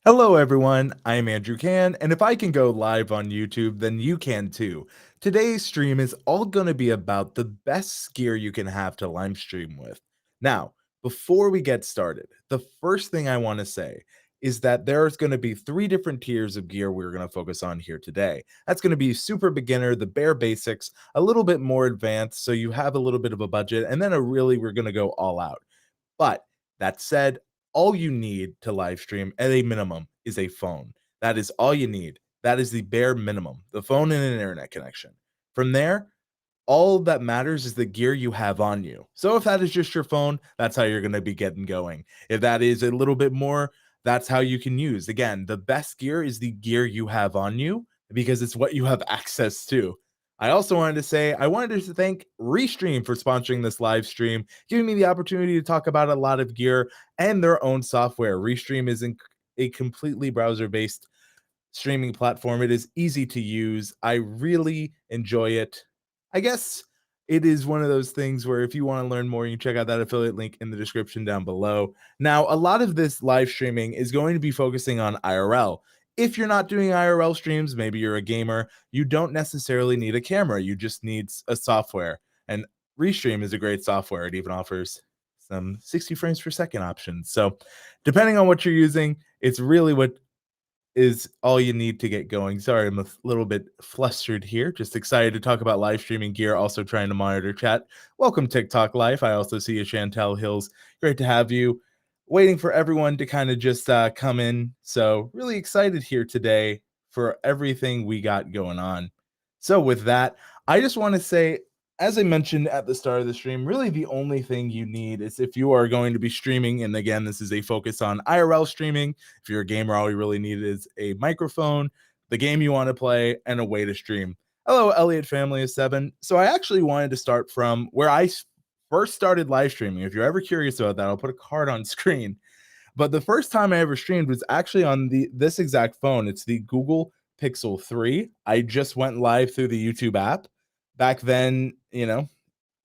Hello, everyone. I'm Andrew Can, and if I can go live on YouTube, then you can too. Today's stream is all going to be about the best gear you can have to live stream with. Now, before we get started, the first thing I want to say is that there's going to be three different tiers of gear we're going to focus on here today. That's going to be super beginner, the bare basics, a little bit more advanced, so you have a little bit of a budget, and then we're going to go all out. But that said, all you need to live stream at a minimum is a phone. That is all you need. That is the bare minimum, the phone and an internet connection. From there, all that matters is the gear you have on you. So if that is just your phone, that's how you're going to be getting going. If that is a little bit more, that's how you can use. Again, the best gear is the gear you have on you because it's what you have access to. I also wanted to say, I wanted to thank Restream for sponsoring this live stream, giving me the opportunity to talk about a lot of gear and their own software. Restream is a completely browser-based streaming platform. It is easy to use. I really enjoy it. I guess it is one of those things where if you want to learn more, you can check out that affiliate link in the description down below. Now, a lot of this live streaming is going to be focusing on IRL. If you're not doing IRL streams, maybe you're a gamer, you don't necessarily need a camera. You just need a software. And Restream is a great software. It even offers some 60 frames per second options. So depending on what you're using, it's really what is all you need to get going. Sorry, I'm a little bit flustered here. Just excited to talk about live streaming gear, also trying to monitor chat. Welcome, TikTok Life. I also see you, Chantel Hills. Great to have you. Waiting for everyone to kind of just come in. So really excited here today for everything we got going on. So with that, I just want to say, as I mentioned at the start of the stream, really the only thing you need is if you are going to be streaming, and again, this is a focus on IRL streaming. If you're a gamer, all you really need is a microphone, the game you want to play, and a way to stream. Hello, Elliot Family of 7. So I actually wanted to start from where I first started live streaming. If you're ever curious about that, I'll put a card on screen. But the first time I ever streamed was actually on this exact phone. It's the Google Pixel 3. I just went live through the YouTube app. Back then,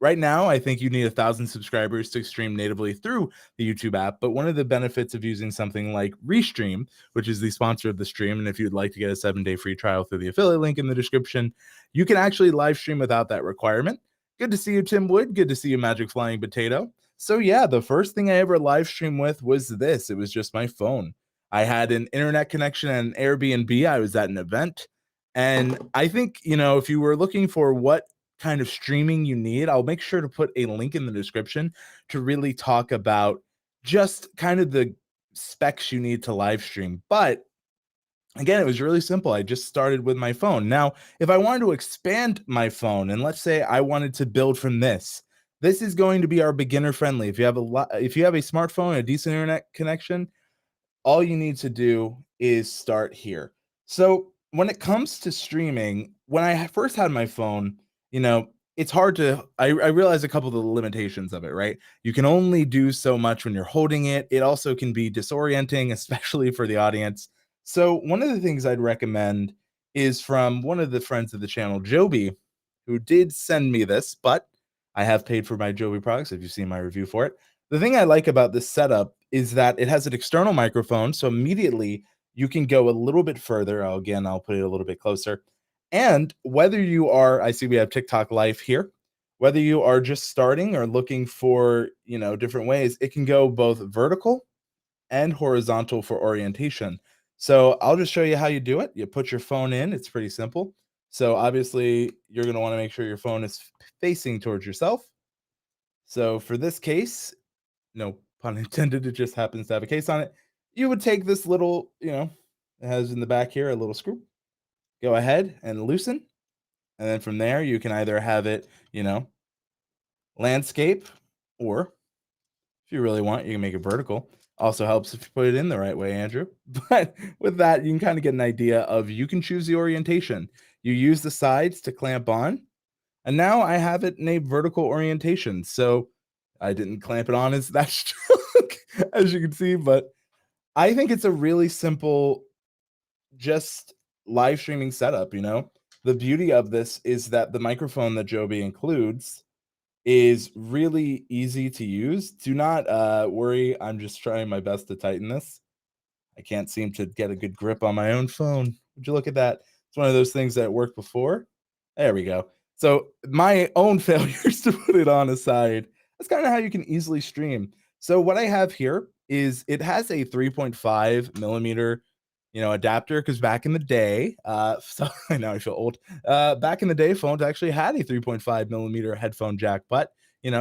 right now, I think you need 1,000 subscribers to stream natively through the YouTube app. But one of the benefits of using something like Restream, which is the sponsor of the stream, and if you'd like to get a 7-day free trial through the affiliate link in the description, you can actually live stream without that requirement. Good to see you, Tim Wood. Good to see you, Magic Flying Potato. So yeah, the first thing I ever live stream with was this. It was just my phone. I had an internet connection and an Airbnb. I was at an event. And I think, if you were looking for what kind of streaming you need, I'll make sure to put a link in the description to really talk about just kind of the specs you need to live stream. But again, it was really simple. I just started with my phone. Now, if I wanted to expand my phone, and let's say I wanted to build from this is going to be our beginner friendly. If you have a smartphone, a decent internet connection, all you need to do is start here. So when it comes to streaming, when I first had my phone, it's hard to, I realize a couple of the limitations of it, right? You can only do so much when you're holding it. It also can be disorienting, especially for the audience. So one of the things I'd recommend is from one of the friends of the channel, Joby, who did send me this, but I have paid for my Joby products if you've seen my review for it. The thing I like about this setup is that it has an external microphone, so immediately you can go a little bit further. I'll put it a little bit closer. And whether you are, I see we have TikTok Live here, whether you are just starting or looking for, different ways, it can go both vertical and horizontal for orientation. So I'll just show you how you do it. You put your phone in, it's pretty simple. So obviously you're going to want to make sure your phone is facing towards yourself. So for this case, no pun intended, it just happens to have a case on it. You would take this little, it has in the back here a little screw. Go ahead and loosen. And then from there, you can either have it, landscape, or if you really want, you can make it vertical. Also helps if you put it in the right way, Andrew. But with that, you can kind of get an idea of, you can choose the orientation. You use the sides to clamp on. And now I have it in a vertical orientation. So I didn't clamp it on as that strong, as you can see, but I think it's a really simple, just live streaming setup. The beauty of this is that the microphone that Joby includes is really easy to use. Do not worry. I'm just trying my best to tighten this. I can't seem to get a good grip on my own phone. Would you look at that? It's one of those things that worked before. There we go. So my own failures to put it on aside, that's kind of how you can easily stream. So what I have here is it has a 3.5 millimeter, adapter. Because back in the day, so I know I feel old. Back in the day, phones actually had a 3.5 millimeter headphone jack, but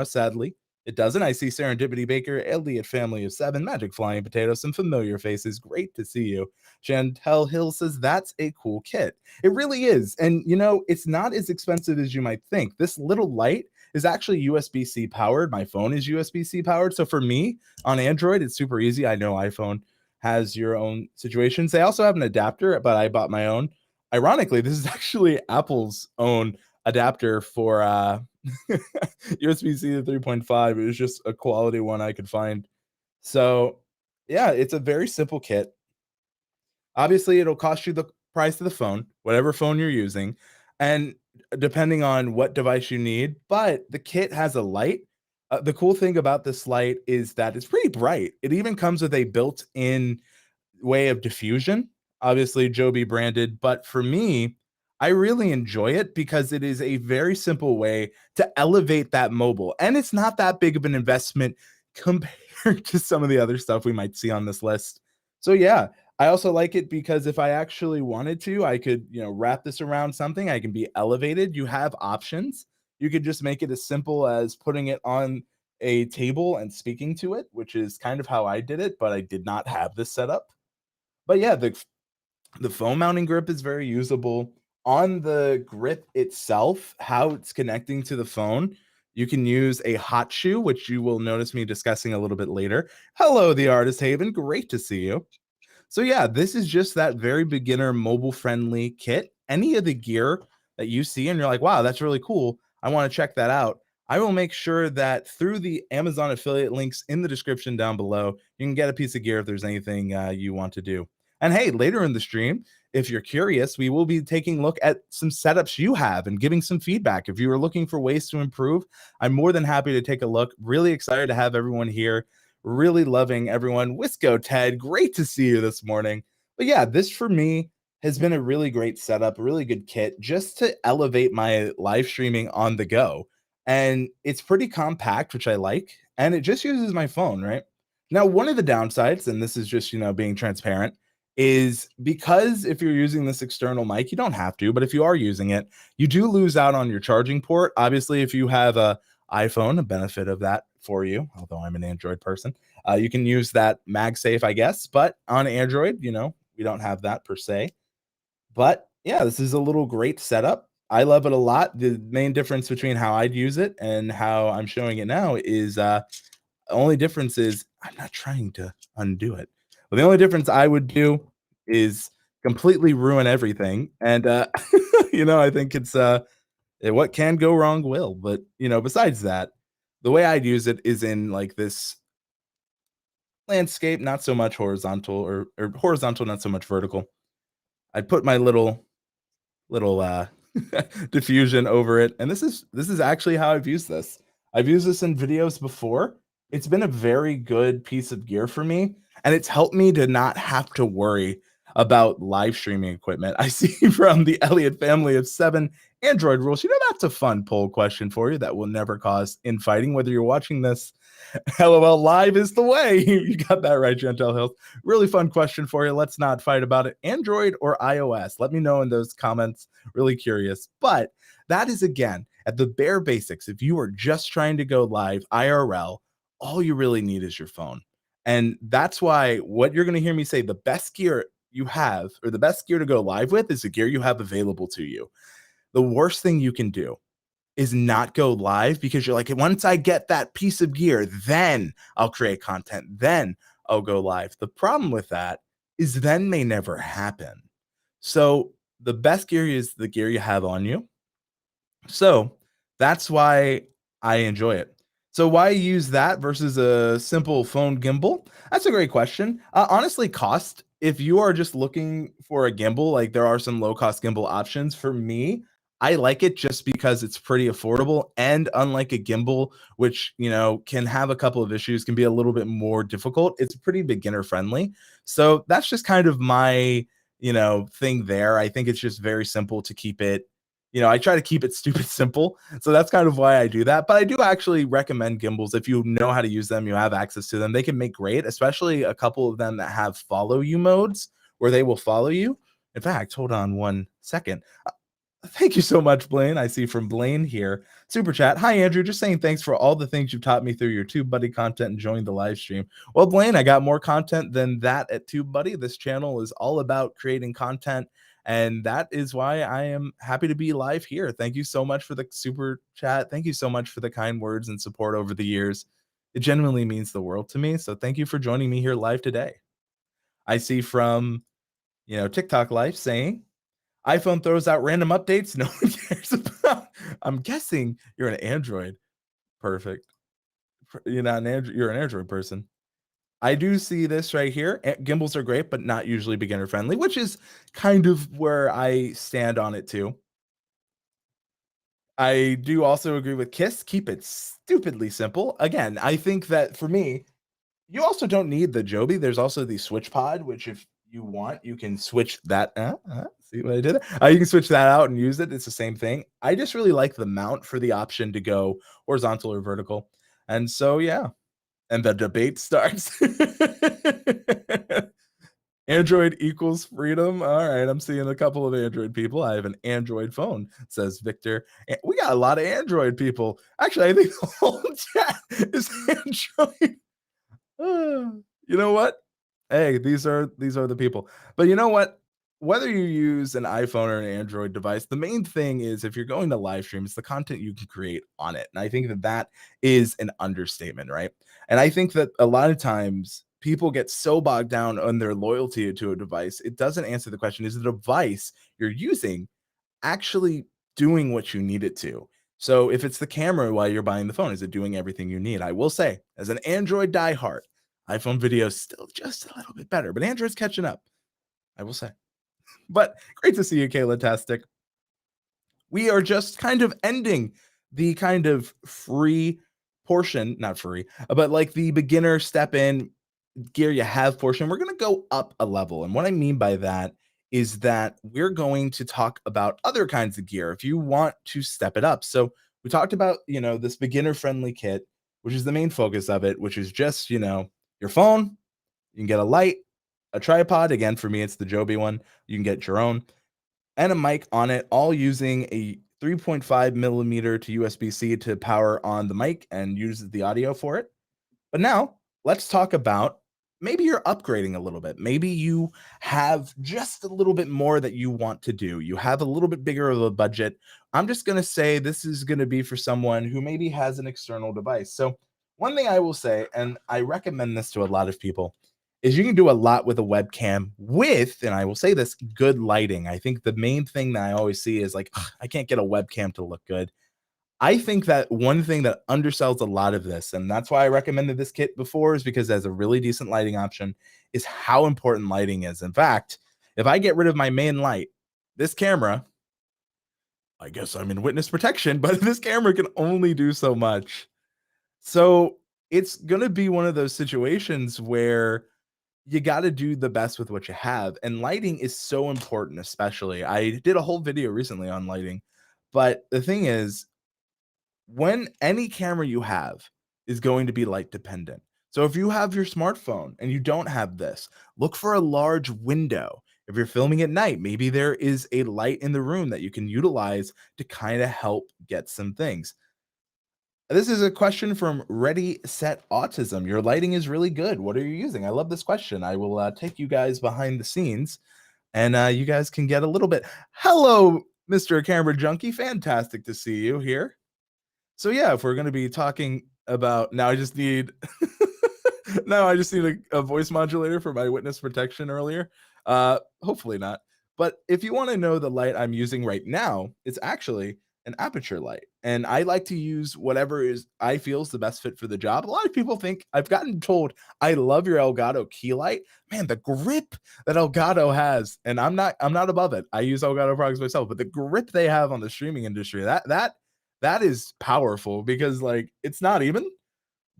sadly, it doesn't. I see Serendipity Baker, Elliot Family of Seven, Magic Flying Potato, some familiar faces. Great to see you. Chantel Hill says that's a cool kit. It really is. And it's not as expensive as you might think. This little light is actually USB-C powered. My phone is USB-C powered. So for me on Android, it's super easy. I know iPhone has your own situations. They also have an adapter, but I bought my own. Ironically, this is actually Apple's own adapter for USB-C to 3.5. It was just a quality one I could find. So yeah, it's a very simple kit. Obviously, it'll cost you the price of the phone, whatever phone you're using, and depending on what device you need. But the kit has a light. The cool thing about this light is that it's pretty bright. It even comes with a built-in way of diffusion, obviously Joby branded, but for me, I really enjoy it because it is a very simple way to elevate that mobile, and it's not that big of an investment compared to some of the other stuff we might see on this list. So yeah, I also like it because if I actually wanted to, I could, wrap this around something. I can be elevated. You have options. You could just make it as simple as putting it on a table and speaking to it, which is kind of how I did it, but I did not have this set up. But yeah, the phone mounting grip is very usable. On the grip itself, how it's connecting to the phone, you can use a hot shoe, which you will notice me discussing a little bit later. Hello, the Artist Haven. Great to see you. So yeah, this is just that very beginner mobile friendly kit. Any of the gear that you see and you're like, wow, that's really cool. I want to check that out. I will make sure that through the Amazon affiliate links in the description down below, you can get a piece of gear if there's anything you want to do. And hey, later in the stream, if you're curious, we will be taking a look at some setups you have and giving some feedback. If you are looking for ways to improve, I'm more than happy to take a look. Really excited to have everyone here. Really loving everyone. Wisco Ted, great to see you this morning. But yeah, this for me has been a really great setup, a really good kit just to elevate my live streaming on the go. And it's pretty compact, which I like, and it just uses my phone, right? Now, one of the downsides, and this is just, being transparent, is because if you're using this external mic, you don't have to, but if you are using it, you do lose out on your charging port. Obviously, if you have a iPhone, a benefit of that for you, although I'm an Android person, you can use that MagSafe, I guess, but on Android, we don't have that per se. But yeah, this is a little great setup. I love it a lot. The main difference between how I'd use it and how I'm showing it now is only difference is I'm not trying to undo it. But the only difference I would do is completely ruin everything. And I think it's what can go wrong will. But besides that, the way I'd use it is in like this landscape, not so much horizontal or horizontal, not so much vertical. I'd put my little diffusion over it, and this is actually how I've used this. I've used this in videos before. It's been a very good piece of gear for me, and it's helped me to not have to worry about live streaming equipment. I see from the Elliott family of 7 Android rules. That's a fun poll question for you that will never cause infighting, whether you're watching this LOL live is the way. You got that right, Gentle Health. Really fun question for you. Let's not fight about it. Android or iOS? Let me know in those comments. Really curious. But that is, again, at the bare basics. If you are just trying to go live IRL, all you really need is your phone. And that's why what you're going to hear me say, the best gear you have, or the best gear to go live with, is the gear you have available to you. The worst thing you can do is not go live because you're like, once I get that piece of gear, then I'll create content, then I'll go live. The problem with that is then may never happen. So the best gear is the gear you have on you. So that's why I enjoy it. So why use that versus a simple phone gimbal? That's a great question. Honestly, cost. If you are just looking for a gimbal, like there are some low cost gimbal options. For me, I like it just because it's pretty affordable, and unlike a gimbal, which, you know, can have a couple of issues, can be a little bit more difficult, it's pretty beginner friendly. So that's just kind of my, you know, thing there. I think it's just very simple to keep it, you know, I try to keep it stupid simple. So that's kind of why I do that. But I do actually recommend gimbals if you know how to use them, you have access to them. They can make great, especially a couple of them that have follow you modes where they will follow you. In fact, hold on one second. Thank you so much, Blaine. I see from Blaine here. Super chat. Hi, Andrew. Just saying thanks for all the things you've taught me through your TubeBuddy content and joining the live stream. Well, Blaine, I got more content than that at TubeBuddy. This channel is all about creating content, and that is why I am happy to be live here. Thank you so much for the super chat. Thank you so much for the kind words and support over the years. It genuinely means the world to me. So thank you for joining me here live today. I see from, you know, TikTok Life saying, iPhone throws out random updates no one cares about. I'm guessing you're an Android. Perfect. You're not an Android. You're an Android person. I do see this right here. Gimbals are great, but not usually beginner friendly, which is kind of where I stand on it too. I do also agree with Kiss. Keep it stupidly simple. Again, I think that for me, you also don't need the Joby. There's also the Switch Pod, which if you want, you can switch that. See what I did there? You can switch that out and use it. It's the same thing. I just really like the mount for the option to go horizontal or vertical. And so, yeah. And the debate starts. Android equals freedom. All right, I'm seeing a couple of Android people. I have an Android phone, says Victor. We got a lot of Android people. Actually, I think the whole chat is Android. You know what? Hey, these are the people. But you know what? Whether you use an iPhone or an Android device, the main thing is if you're going to live stream, it's the content you can create on it. And I think that that is an understatement, right? And I think that a lot of times people get so bogged down on their loyalty to a device, it doesn't answer the question, is the device you're using actually doing what you need it to? So if it's the camera while you're buying the phone, is it doing everything you need? I will say, as an Android diehard, iPhone video is still just a little bit better, but Android's catching up, I will say. But great to see you, Kayla Tastic. We are just kind of ending the kind of free portion, not free, but like the beginner step in gear you have portion. We're going to go up a level. And what I mean by that is that we're going to talk about other kinds of gear if you want to step it up. So we talked about, you know, this beginner friendly kit, which is the main focus of it, which is just, you know, your phone. You can get a light, a tripod. Again, for me, it's the Joby one. You can get your own, and a mic on it, all using a 3.5 millimeter to USB-C to power on the mic and uses the audio for it. But now let's talk about maybe you're upgrading a little bit. Maybe you have just a little bit more that you want to do. You have a little bit bigger of a budget. I'm just going to say this is going to be for someone who maybe has an external device. So one thing I will say, and I recommend this to a lot of people, is you can do a lot with a webcam with, and I will say this, good lighting. I think the main thing that I always see is like, I can't get a webcam to look good. I think that one thing that undersells a lot of this, and that's why I recommended this kit before, is because it has a really decent lighting option, is how important lighting is. In fact, if I get rid of my main light, this camera, I guess I'm in witness protection, but this camera can only do so much. So it's going to be one of those situations where you got to do the best with what you have. And lighting is so important, especially. I did a whole video recently on lighting, but the thing is, when any camera you have is going to be light dependent. So if you have your smartphone and you don't have this, look for a large window. If you're filming at night, maybe there is a light in the room that you can utilize to kind of help get some things. This is a question from Ready Set Autism. Your lighting is really good. What are you using? I love this question. I will take you guys behind the scenes, and you guys can get a little bit. Hello, Mr. Camera Junkie. Fantastic to see you here. So yeah, if we're going to be talking about, now I just need a voice modulator for my witness protection earlier. Hopefully not. But if you want to know the light I'm using right now, it's actually an aperture light. And I like to use whatever is I feel is the best fit for the job. A lot of people think I've gotten told I love your Elgato key light. Man, the grip that Elgato has, and I'm not above it. I use Elgato products myself, but the grip they have on the streaming industry, that is powerful because like it's not even,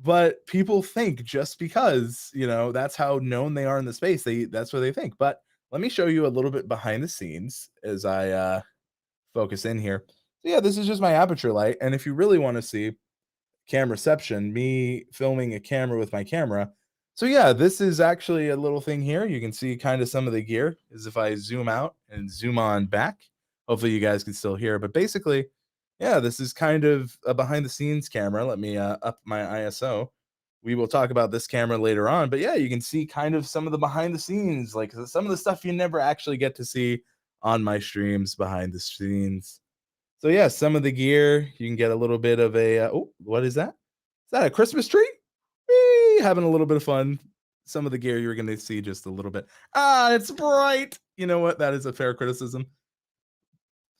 but people think just because, that's how known they are in the space, that's what they think. But let me show you a little bit behind the scenes as I focus in here. So yeah, this is just my aperture light. And if you really want to see cam reception, me filming a camera with my camera. So yeah, this is actually a little thing here. You can see kind of some of the gear is if I zoom out and zoom on back. Hopefully you guys can still hear, but basically, yeah, this is kind of a behind the scenes camera. Let me up my ISO. We will talk about this camera later on, but yeah, you can see kind of some of the behind the scenes, like some of the stuff you never actually get to see on my streams behind the scenes. So yeah, some of the gear, you can get a little bit of a oh, what is that? Is that a Christmas tree? Whee! Having a little bit of fun. Some of the gear you're going to see just a little bit. Ah, it's bright. You know what? That is a fair criticism.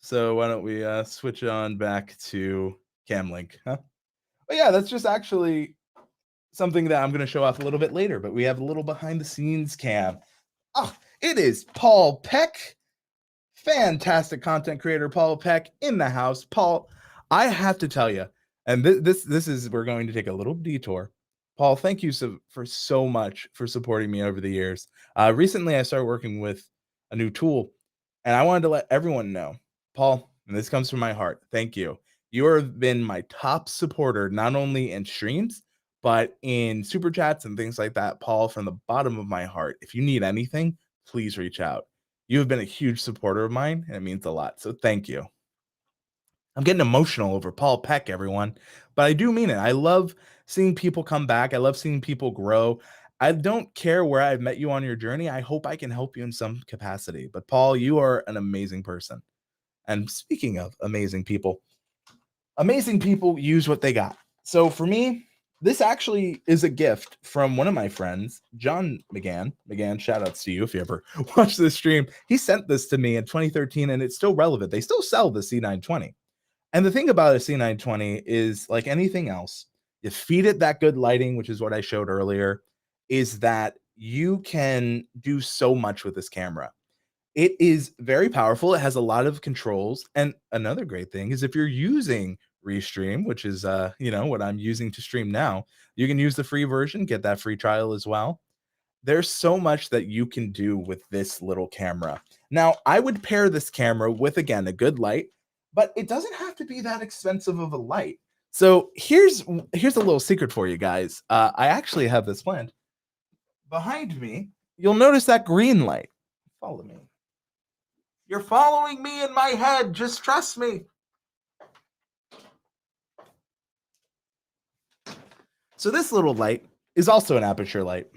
So why don't we switch on back to Cam Link, huh? But yeah, that's just actually something that I'm going to show off a little bit later. But we have a little behind the scenes cam. Oh, it is Paul Peck. Fantastic content creator Paul Peck in the house. Paul, I have to tell you, and this is we're going to take a little detour. Paul, thank you for so much for supporting me over the years. Recently, I started working with a new tool, and I wanted to let everyone know, Paul, and this comes from my heart. Thank you. You have been my top supporter, not only in streams, but in super chats and things like that. Paul, from the bottom of my heart, if you need anything, please reach out. You have been a huge supporter of mine, and it means a lot. So thank you. I'm getting emotional over Paul Peck, everyone, but I do mean it. I love seeing people come back. I love seeing people grow. I don't care where I've met you on your journey. I hope I can help you in some capacity. But Paul, you are an amazing person. And speaking of amazing people use what they got. So for me, this actually is a gift from one of my friends, John McGann. McGann, shout outs to you if you ever watch this stream. He sent this to me in 2013 and it's still relevant. They still sell the C920. And the thing about a C920 is like anything else, you feed it that good lighting, which is what I showed earlier, is that you can do so much with this camera. It is very powerful. It has a lot of controls. And another great thing is if you're using Restream, which is what I'm using to stream now, you can use the free version, get that free trial as well. There's so much that you can do with this little camera. Now, I would pair this camera with, again, a good light, but it doesn't have to be that expensive of a light. So here's a little secret for you guys. I actually have this planned. Behind me, you'll notice that green light. Follow me. You're following me in my head. Just trust me. So this little light is also an aperture light,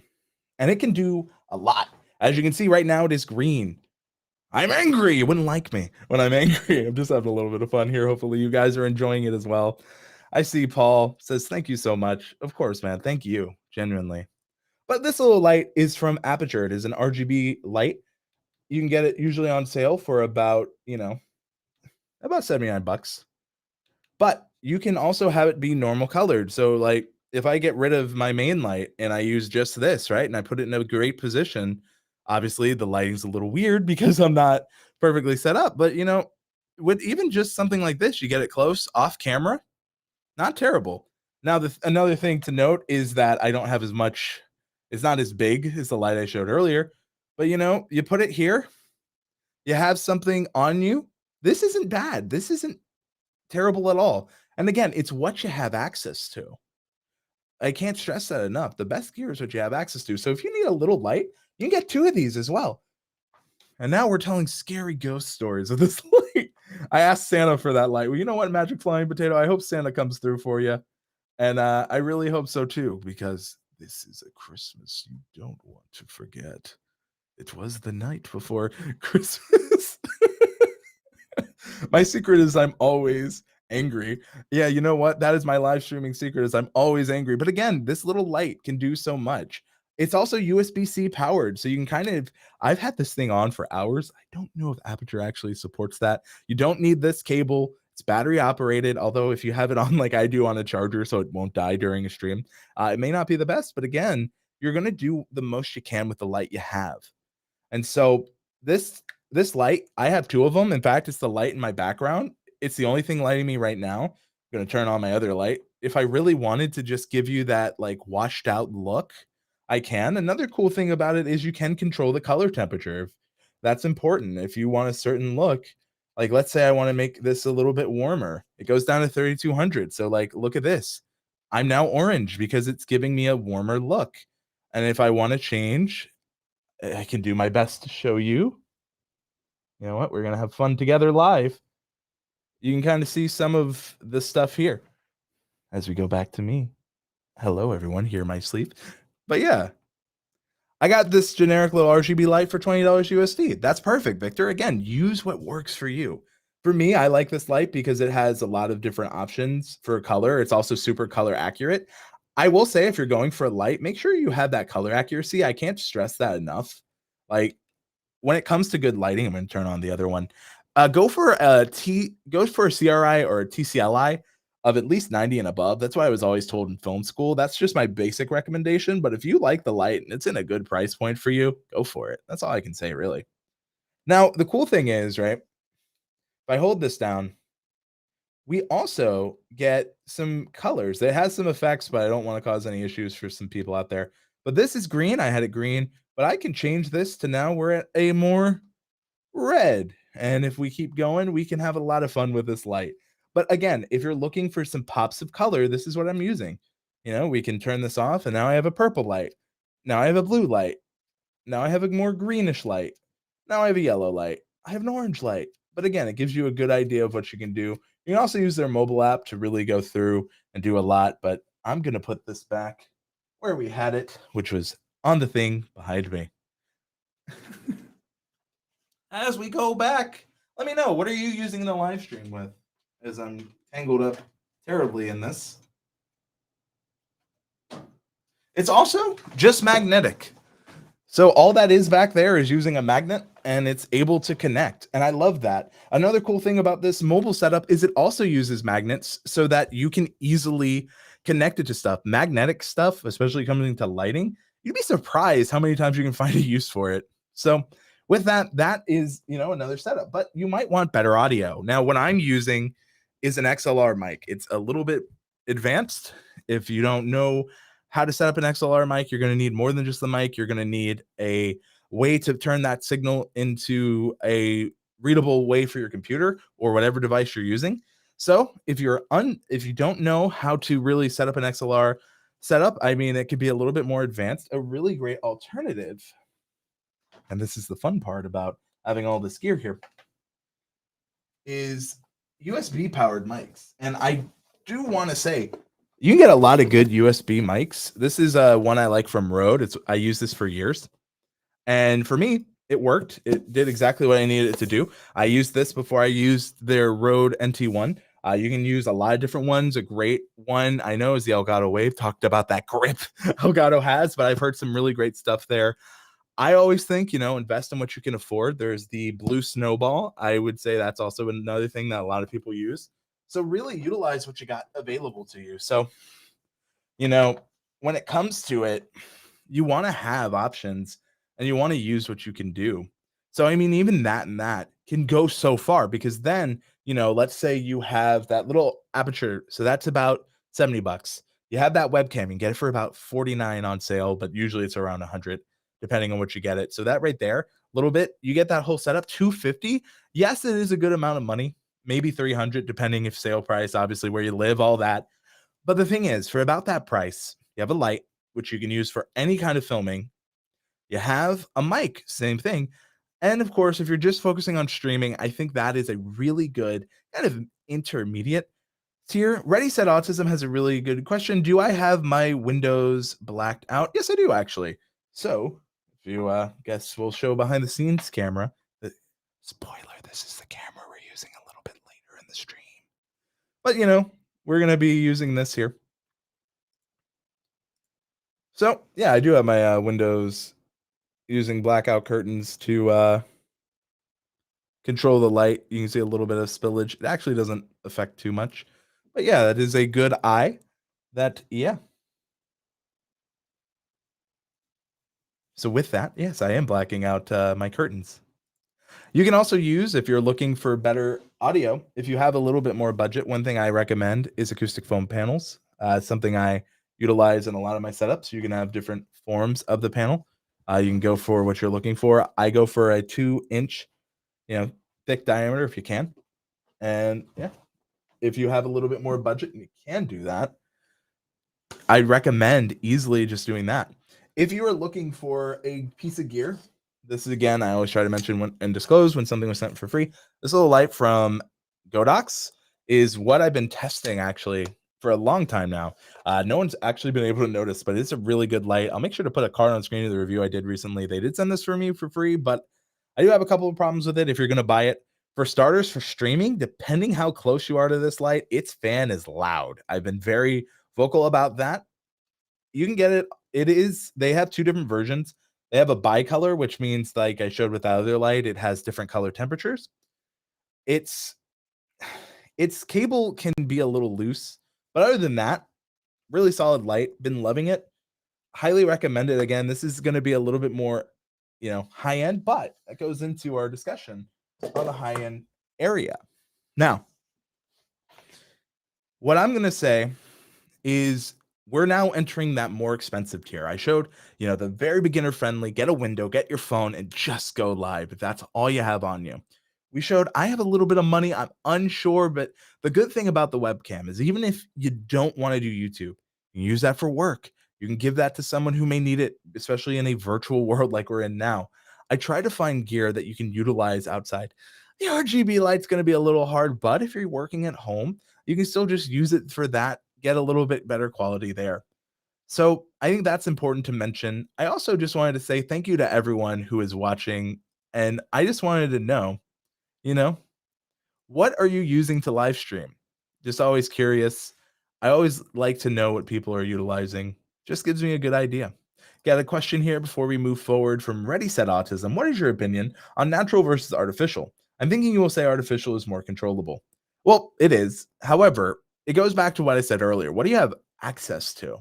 and it can do a lot. As you can see right now, it is green. I'm angry. You wouldn't like me when I'm angry. I'm just having a little bit of fun here. Hopefully you guys are enjoying it as well. I see Paul says, thank you so much. Of course, man. Thank you. Genuinely. But this little light is from Aperture. It is an RGB light. You can get it usually on sale for about, about $79. But you can also have it be normal colored. So like if I get rid of my main light and I use just this, right? And I put it in a great position, obviously the lighting's a little weird because I'm not perfectly set up, but with even just something like this, you get it close off camera, not terrible. Now, another thing to note is that I don't have as much, it's not as big as the light I showed earlier, but you put it here, you have something on you. This isn't bad. This isn't terrible at all. And again, it's what you have access to. I can't stress that enough. The best gear is what you have access to. So if you need a little light, you can get 2 of these as well. And now we're telling scary ghost stories with this light. I asked Santa for that light. Well, you know what, Magic Flying Potato? I hope Santa comes through for you. And I really hope so too, because this is a Christmas you don't want to forget. It was the night before Christmas. My secret is I'm always angry. Yeah, you know what? That is my live streaming secret is I'm always angry. But again, this little light can do so much. It's also USB-C powered. So you can I've had this thing on for hours. I don't know if Aperture actually supports that. You don't need this cable. It's battery operated, although if you have it on like I do on a charger so it won't die during a stream, it may not be the best, but again, you're gonna do the most you can with the light you have. And so this this light, I have 2 of them. In fact, it's the light in my background. It's the only thing lighting me right now. I'm gonna turn on my other light. If I really wanted to just give you that, like, washed out look, I can. Another cool thing about it is you can control the color temperature. That's important. If you want a certain look, like, let's say I wanna make this a little bit warmer, it goes down to 3,200. So, like, look at this. I'm now orange because it's giving me a warmer look. And if I wanna change, I can do my best to show you. You know what? We're gonna have fun together live. You can kind of see some of the stuff here as we go back to me. Hello, everyone. Hear my sleep. But yeah, I got this generic little RGB light for $20 USD. That's perfect, Victor. Again, use what works for you. For me, I like this light because it has a lot of different options for color. It's also super color accurate. I will say, if you're going for a light, make sure you have that color accuracy. I can't stress that enough. Like, when it comes to good lighting, I'm gonna turn on the other one. Go for a CRI or a TCLI of at least 90 and above. That's what I was always told in film school. That's just my basic recommendation. But if you like the light and it's in a good price point for you, go for it. That's all I can say, really. Now, the cool thing is, right? If I hold this down, we also get some colors. It has some effects, but I don't want to cause any issues for some people out there. But this is green. I had it green, but I can change this to now we're at a more red. And if we keep going, we can have a lot of fun with this light. But again, if you're looking for some pops of color, this is what I'm using. You know, we can turn this off, and now I have a purple light. Now I have a blue light. Now I have a more greenish light. Now I have a yellow light. I have an orange light. But again, it gives you a good idea of what you can do. You can also use their mobile app to really go through and do a lot. But I'm going to put this back where we had it, which was on the thing behind me. As we go back, let me know, what are you using the live stream with? As I'm tangled up terribly in this. It's also just magnetic. So all that is back there is using a magnet, and it's able to connect. And I love that. Another cool thing about this mobile setup is it also uses magnets so that you can easily connect it to stuff. Magnetic stuff, especially coming to lighting, you'd be surprised how many times you can find a use for it. So with that, that is, another setup, but you might want better audio. Now, what I'm using is an XLR mic. It's a little bit advanced. If you don't know how to set up an XLR mic, you're going to need more than just the mic. You're going to need a way to turn that signal into a readable way for your computer or whatever device you're using. So if you don't know how to really set up an XLR setup, I mean, it could be a little bit more advanced. A really great alternative, and this is the fun part about having all this gear here, is USB powered mics. And I do want to say, you can get a lot of good USB mics. This is one I like from Rode. I use this for years. And for me, it worked. It did exactly what I needed it to do. I used this before I used their Rode NT1. You can use a lot of different ones. A great one I know is the Elgato Wave. Talked about that grip Elgato has, but I've heard some really great stuff there. I always think, invest in what you can afford. There's the blue Snowball. I would say that's also another thing that a lot of people use. So really utilize what you got available to you. So, when it comes to it, you want to have options and you want to use what you can do. So, I mean, even that and that can go so far, because then, let's say you have that little aperture. So that's about $70. You have that webcam, you can get it for about 49 on sale, but usually it's around 100 depending on what you get it. So that right there, a little bit, you get that whole setup, 250. Yes, it is a good amount of money, maybe 300 depending if sale price, obviously where you live, all that. But the thing is, for about that price, you have a light, which you can use for any kind of filming. You have a mic, same thing. And of course, if you're just focusing on streaming, I think that is a really good kind of intermediate tier. Ready Set Autism has a really good question. Do I have my windows blacked out? Yes, I do, actually. So if you guess we'll show behind the scenes camera. Spoiler, this is the camera we're using a little bit later in the stream. But we're gonna be using this here. So yeah, I do have my windows using blackout curtains to control the light. You can see a little bit of spillage. It actually doesn't affect too much. But yeah, that is a good eye. Yeah. So with that, yes, I am blacking out my curtains. You can also use, if you're looking for better audio, if you have a little bit more budget, one thing I recommend is acoustic foam panels. It's something I utilize in a lot of my setups. You can have different forms of the panel. You can go for what you're looking for. I go for a 2-inch, thick diameter if you can. And yeah, if you have a little bit more budget and you can do that, I'd recommend easily just doing that. If you are looking for a piece of gear, this is, again, I always try to mention when and disclose when something was sent for free. This little light from Godox is what I've been testing actually for a long time now. No one's actually been able to notice, but it's a really good light. I'll make sure to put a card on screen of the review I did recently. They did send this for me for free, but I do have a couple of problems with it. If you're going to buy it, for starters, for streaming, depending how close you are to this light, its fan is loud. I've been very vocal about that. You can get it. They have two different versions. They have a bicolor, which means, like I showed with the other light, it has different color temperatures. Its cable can be a little loose, but other than that, really solid light. Been loving it. Highly recommend it. Again, this is going to be a little bit more, high end, but that goes into our discussion on the high end area. Now, what I'm going to say is we're now entering that more expensive tier. I showed, the very beginner friendly, get a window, get your phone, and just go live if that's all you have on you. We showed I have a little bit of money. I'm unsure, but the good thing about the webcam is even if you don't want to do YouTube, you can use that for work. You can give that to someone who may need it, especially in a virtual world like we're in now. I try to find gear that you can utilize outside. The RGB light's going to be a little hard, but if you're working at home, you can still just use it for that, get a little bit better quality there. So I think that's important to mention. I also just wanted to say thank you to everyone who is watching. And I just wanted to know, you know, what are you using to live stream? Just always curious. I always like to know what people are utilizing. Just gives me a good idea. Got a question here before we move forward from Ready Set Autism. What is your opinion on natural versus artificial? I'm thinking you will say artificial is more controllable. Well, it is. However, it goes back to what I said earlier. What do you have access to?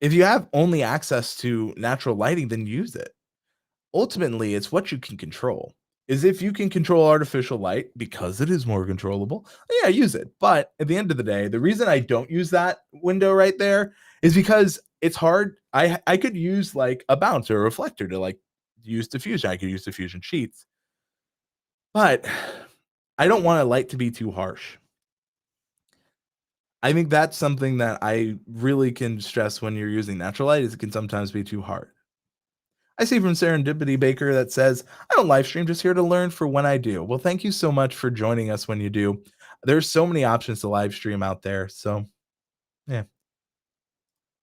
If you have only access to natural lighting, then use it. Ultimately, it's what you can control. Is if you can control artificial light because it is more controllable, yeah, use it. But at the end of the day, the reason I don't use that window right there is because it's hard. I could use like a bounce or a reflector to like use diffusion. I could use diffusion sheets, but I don't want a light to be too harsh. I think that's something that I really can stress when you're using natural light is it can sometimes be too hard. I see from Serendipity Baker that says, I don't live stream, just here to learn for when I do. Well, thank you so much for joining us when you do. There's so many options to live stream out there. So, yeah.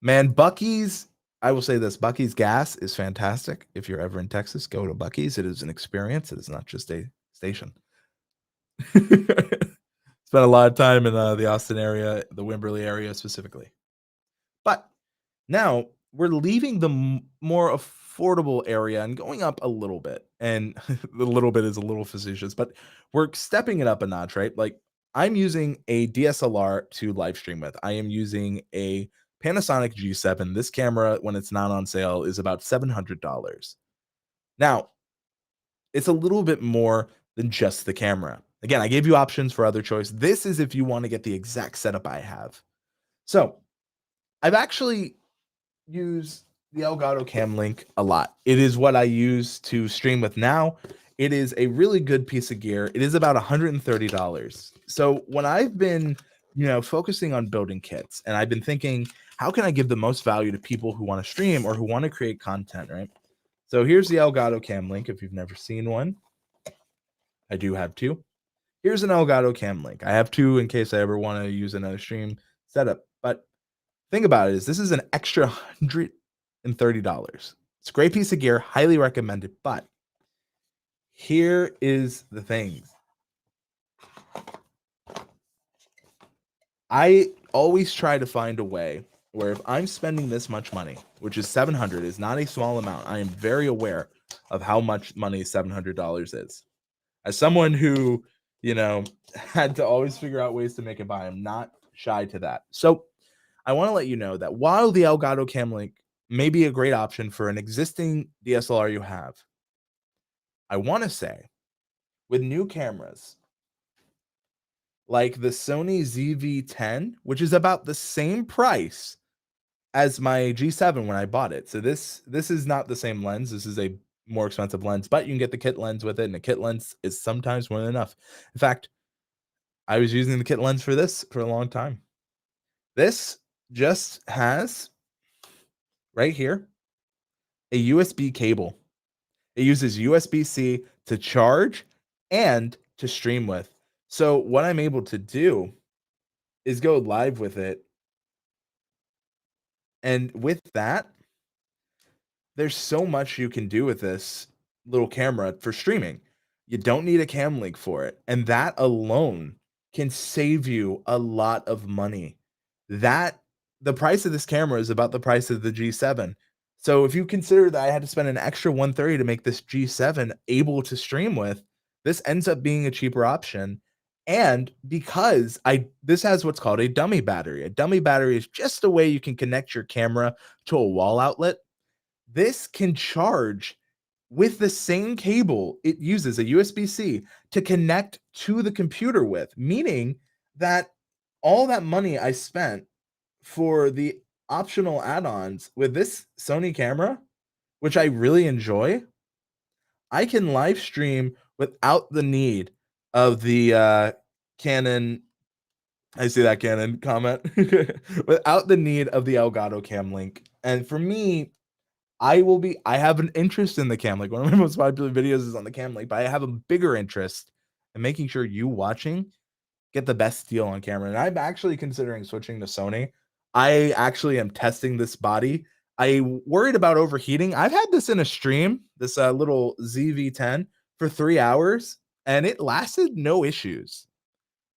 Man, Bucky's, I will say this Bucky's gas is fantastic. If you're ever in Texas, go to Bucky's. It is an experience, it is not just a station. Spent a lot of time in the Austin area, the Wimberley area specifically. But now we're leaving the more affordable area and going up a little bit. And the little bit is a little facetious, but we're stepping it up a notch, right? Like I'm using a DSLR to live stream with. I am using a Panasonic G7. This camera, when it's not on sale, is about $700. Now, it's a little bit more than just the camera. Again, I gave you options for other choice. This is if you want to get the exact setup I have. So I've actually used the Elgato Cam Link a lot. It is what I use to stream with now. It is a really good piece of gear. It is about $130. So when I've been, focusing on building kits and I've been thinking, how can I give the most value to people who want to stream or who want to create content, right? So here's the Elgato Cam Link. If you've never seen one, I do have two. Here's an Elgato Cam Link. I have two in case I ever want to use another stream setup. But think about it is this is an extra $130. It's a great piece of gear, highly recommended. But here is the thing. I always try to find a way where if I'm spending this much money, which is $700, is not a small amount. I am very aware of how much money $700 is. As someone who, had to always figure out ways to make it by, I'm not shy to that. So I want to let you know that while the Elgato Cam Link may be a great option for an existing DSLR you have, I want to say with new cameras like the Sony ZV-10, which is about the same price as my G7 when I bought it. So this is not the same lens. This is a more expensive lens, but you can get the kit lens with it, and the kit lens is sometimes more than enough. In fact, I was using the kit lens for this for a long time. This just has right here a USB cable. It uses USB-C to charge and to stream with. So what I'm able to do is go live with it. And with that, there's so much you can do with this little camera for streaming. You don't need a cam link for it. And that alone can save you a lot of money. The price of this camera is about the price of the G7. So if you consider that I had to spend an extra 130 to make this G7 able to stream with, this ends up being a cheaper option. And because this has what's called a dummy battery. A dummy battery is just a way you can connect your camera to a wall outlet. This can charge with the same cable it uses, a USB-C, to connect to the computer with, meaning that all that money I spent for the optional add-ons with this Sony camera, which I really enjoy, I can live stream without the need of the Canon. I see that Canon comment. Without the need of the Elgato Cam Link. And for me, I have an interest in the Cam Link. One of my most popular videos is on the Cam Link, but I have a bigger interest in making sure you watching get the best deal on camera. And I'm actually considering switching to Sony. I actually am testing this body. I worried about overheating. I've had this in a stream, this little ZV-10 for 3 hours, and it lasted no issues.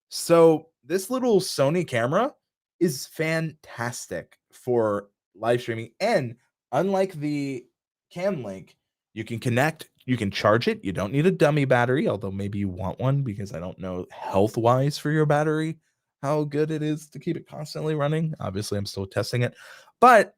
So this little Sony camera is fantastic for live streaming. And unlike the Cam Link, you can connect, you can charge it. You don't need a dummy battery, although maybe you want one because I don't know health-wise for your battery how good it is to keep it constantly running. Obviously, I'm still testing it, but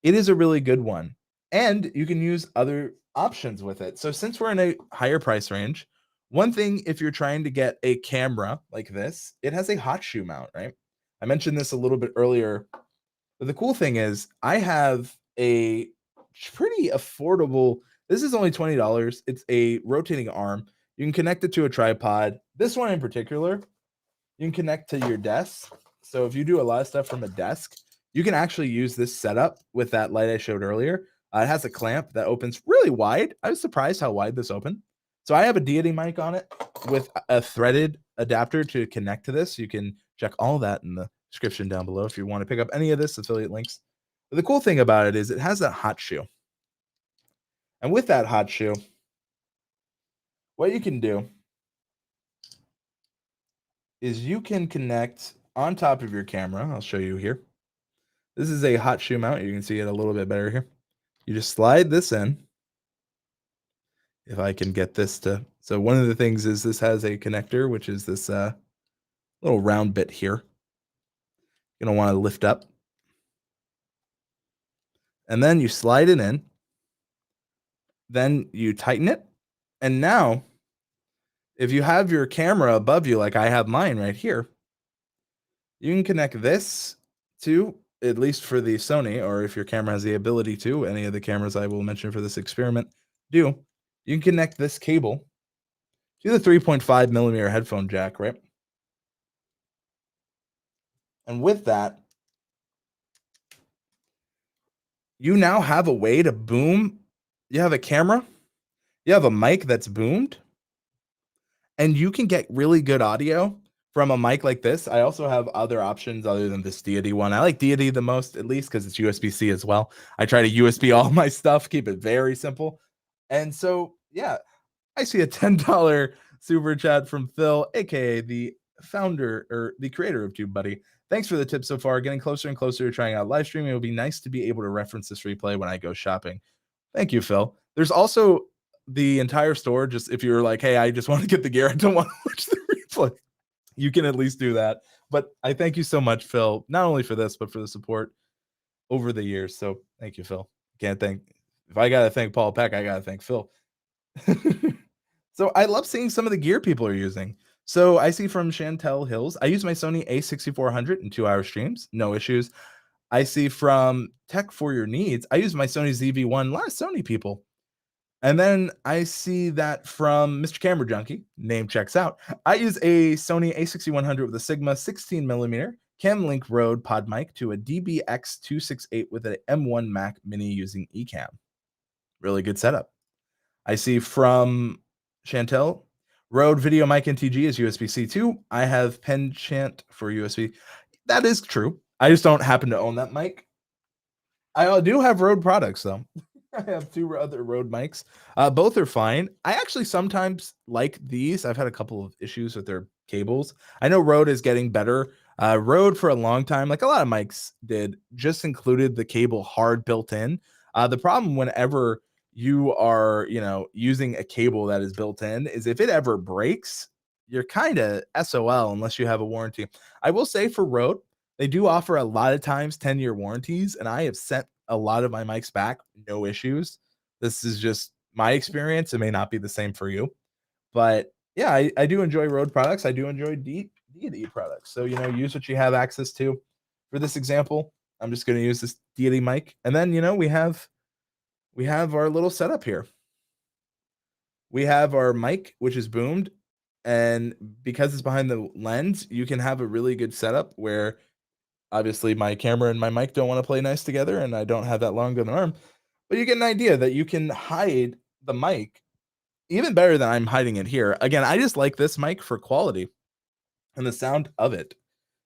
it is a really good one. And you can use other options with it. So since we're in a higher price range, one thing, if you're trying to get a camera like this, it has a hot shoe mount, right? I mentioned this a little bit earlier, but the cool thing is I have a pretty affordable, this is only $20. It's a rotating arm. You can connect it to a tripod. This one in particular, you can connect to your desk. So if you do a lot of stuff from a desk, you can actually use this setup with that light I showed earlier. It has a clamp that opens really wide. I was surprised how wide this opened. So I have a deity mic on it with a threaded adapter to connect to this. You can check all that in the description down below if you want to pick up any of this, affiliate links. But the cool thing about it is it has that hot shoe. And with that hot shoe, what you can do is you can connect on top of your camera. I'll show you here. This is a hot shoe mount. You can see it a little bit better here. You just slide this in. If I can get this to, so one of the things is this has a connector, which is this little round bit here. You're going to want to lift up. And then you slide it in. Then you tighten it. And now, if you have your camera above you, like I have mine right here, you can connect this to, at least for the Sony, or if your camera has the ability to, any of the cameras I will mention for this experiment do, you can connect this cable to the 3.5 millimeter headphone jack, right? And with that, you now have a way to boom. You have a camera, you have a mic that's boomed, and you can get really good audio from a mic like this. I also have other options other than this Deity one. I like Deity the most, at least because it's USB-C as well. I try to USB all my stuff, keep it very simple. And so, yeah, I see a $10 super chat from Phil, aka the founder or the creator of TubeBuddy. Thanks for the tip so far. Getting closer and closer to trying out live streaming. It would be nice to be able to reference this replay when I go shopping. Thank you, Phil. There's also the entire store, just if you're like, hey, I just want to get the gear, I don't want to watch the replay, you can at least do that. But I thank you so much, Phil, not only for this, but for the support over the years. So thank you, Phil. Can't thank, if I got to thank Paul Peck, I got to thank Phil. So I love seeing some of the gear people are using. So I see from Chantel Hills, I use my Sony A6400 in 2-hour streams, no issues. I see from Tech for Your Needs, I use my Sony ZV-1, a lot of Sony people. And then I see that from Mr. Camera Junkie, name checks out. I use a Sony A6100 with a Sigma 16mm Cam Link Rode pod mic to a DBX268 with an M1 Mac Mini using Ecamm. Really good setup. I see from Chantel, Rode Video Mic NTG is USB-C 2. I have Penchant for USB. That is true. I just don't happen to own that mic. I do have Rode products though. I have 2 other Rode mics. Both are fine. I actually sometimes like these. I've had a couple of issues with their cables. I know Rode is getting better. Rode for a long time, like a lot of mics did, just included the cable hard built in. The problem whenever you are, using a cable that is built in is if it ever breaks, you're kind of SOL unless you have a warranty. I will say for Rode, they do offer a lot of times 10-year warranties, and I have sent a lot of my mics back, no issues. This is just my experience. It may not be the same for you, but yeah, I do enjoy Rode products. I do enjoy Deity products. So, use what you have access to. For this example, I'm just going to use this Deity mic. And then, we have our little setup here. We have our mic, which is boomed. And because it's behind the lens, you can have a really good setup where obviously my camera and my mic don't want to play nice together, and I don't have that long of an arm, but you get an idea that you can hide the mic even better than I'm hiding it here. Again, I just like this mic for quality and the sound of it.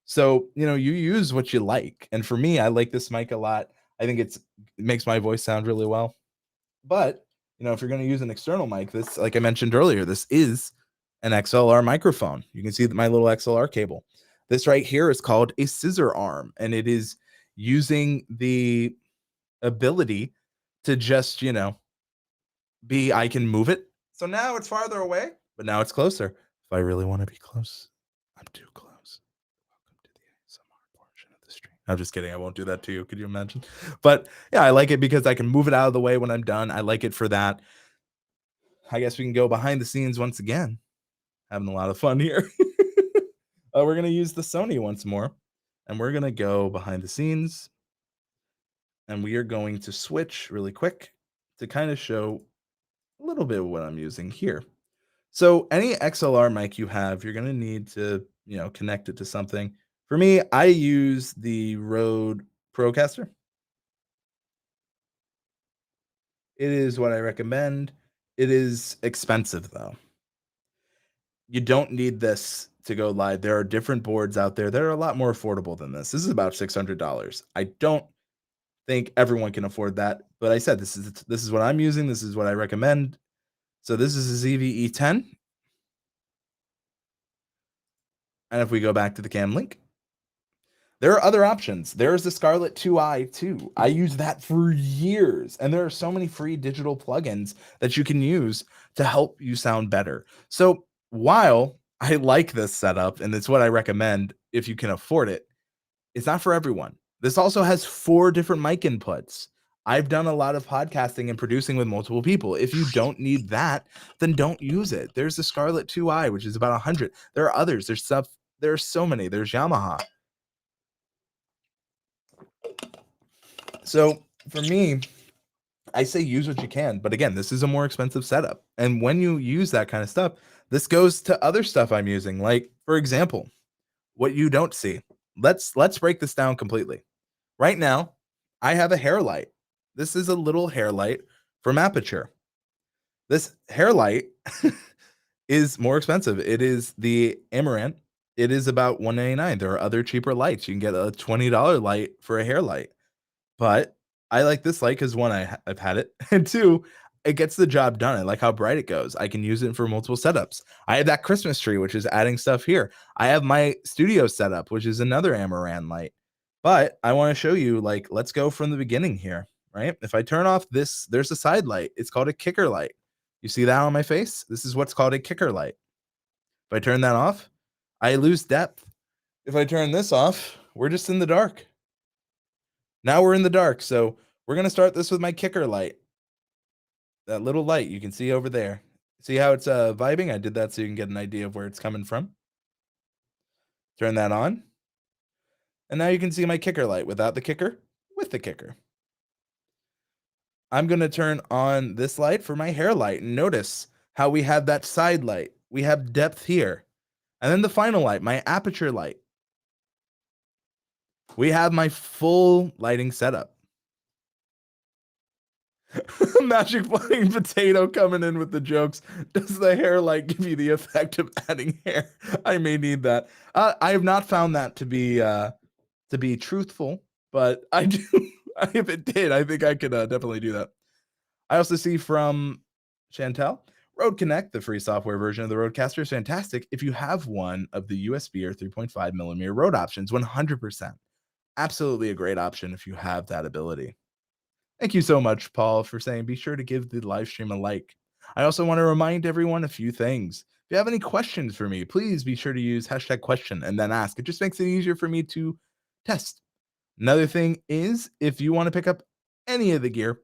So, you use what you like. And for me, I like this mic a lot. I think it makes my voice sound really well. But, if you're going to use an external mic, this, like I mentioned earlier, this is an XLR microphone. You can see my little XLR cable. This right here is called a scissor arm, and it is using the ability to just, I can move it. So now it's farther away, but now it's closer. If I really want to be close, I'm too close. Welcome to the ASMR portion of the stream. I'm just kidding. I won't do that to you. Could you imagine? But yeah, I like it because I can move it out of the way when I'm done. I like it for that. I guess we can go behind the scenes once again. Having a lot of fun here. We're going to use the Sony once more, and we're going to go behind the scenes, and we are going to switch really quick to kind of show a little bit of what I'm using here. So any XLR mic you have, you're going to need to, connect it to something. For me, I use the Rode Procaster. It is what I recommend. It is expensive though. You don't need this to go live. There are different boards out there that are a lot more affordable than this. This is about $600. I don't think everyone can afford that, but I said this is what I'm using. This is what I recommend. So this is a ZV-E10. And if we go back to the Cam Link, there are other options. There's the Scarlett 2i too. I use that for years, and there are so many free digital plugins that you can use to help you sound better. So while I like this setup, and it's what I recommend if you can afford it, it's not for everyone. This also has 4 different mic inputs. I've done a lot of podcasting and producing with multiple people. If you don't need that, then don't use it. There's the Scarlett 2i, which is about 100. There are others. There's stuff. There's so many. There's Yamaha. So for me, I say use what you can. But again, this is a more expensive setup. And when you use that kind of stuff, this goes to other stuff I'm using. Like, for example, what you don't see. Let's break this down completely. Right now, I have a hair light. This is a little hair light from Aperture. This hair light is more expensive. It is the Amaranth. It is about $199. There are other cheaper lights. You can get a $20 light for a hair light. But I like this light because 1, I've had it, and 2, it gets the job done. I like how bright it goes. I can use it for multiple setups. I have that Christmas tree, which is adding stuff here. I have my studio setup, which is another Amaranth light. But I want to show you, let's go from the beginning here, right? If I turn off this, there's a side light. It's called a kicker light. You see that on my face? This is what's called a kicker light. If I turn that off, I lose depth. If I turn this off, we're just in the dark. Now we're in the dark, so we're gonna start this with my kicker light. That little light you can see over there. See how it's vibing? I did that so you can get an idea of where it's coming from. Turn that on. And now you can see my kicker light without the kicker, with the kicker. I'm gonna turn on this light for my hair light. And notice how we have that side light. We have depth here. And then the final light, my aperture light. We have my full lighting setup. Magic flying potato coming in with the jokes. Does the hair light give you the effect of adding hair? I may need that. I have not found that to be truthful, but I do. If it did, I think I could definitely do that. I also see from Chantel, Rode Connect, the free software version of the Rodecaster, is fantastic if you have one of the USB or 3.5 millimeter Rode options. 100%, absolutely a great option if you have that ability. Thank you so much, Paul, for saying be sure to give the live stream a like. I also want to remind everyone a few things. If you have any questions for me, please be sure to use hashtag question and then ask. It just makes it easier for me to test. Another thing is, if you want to pick up any of the gear,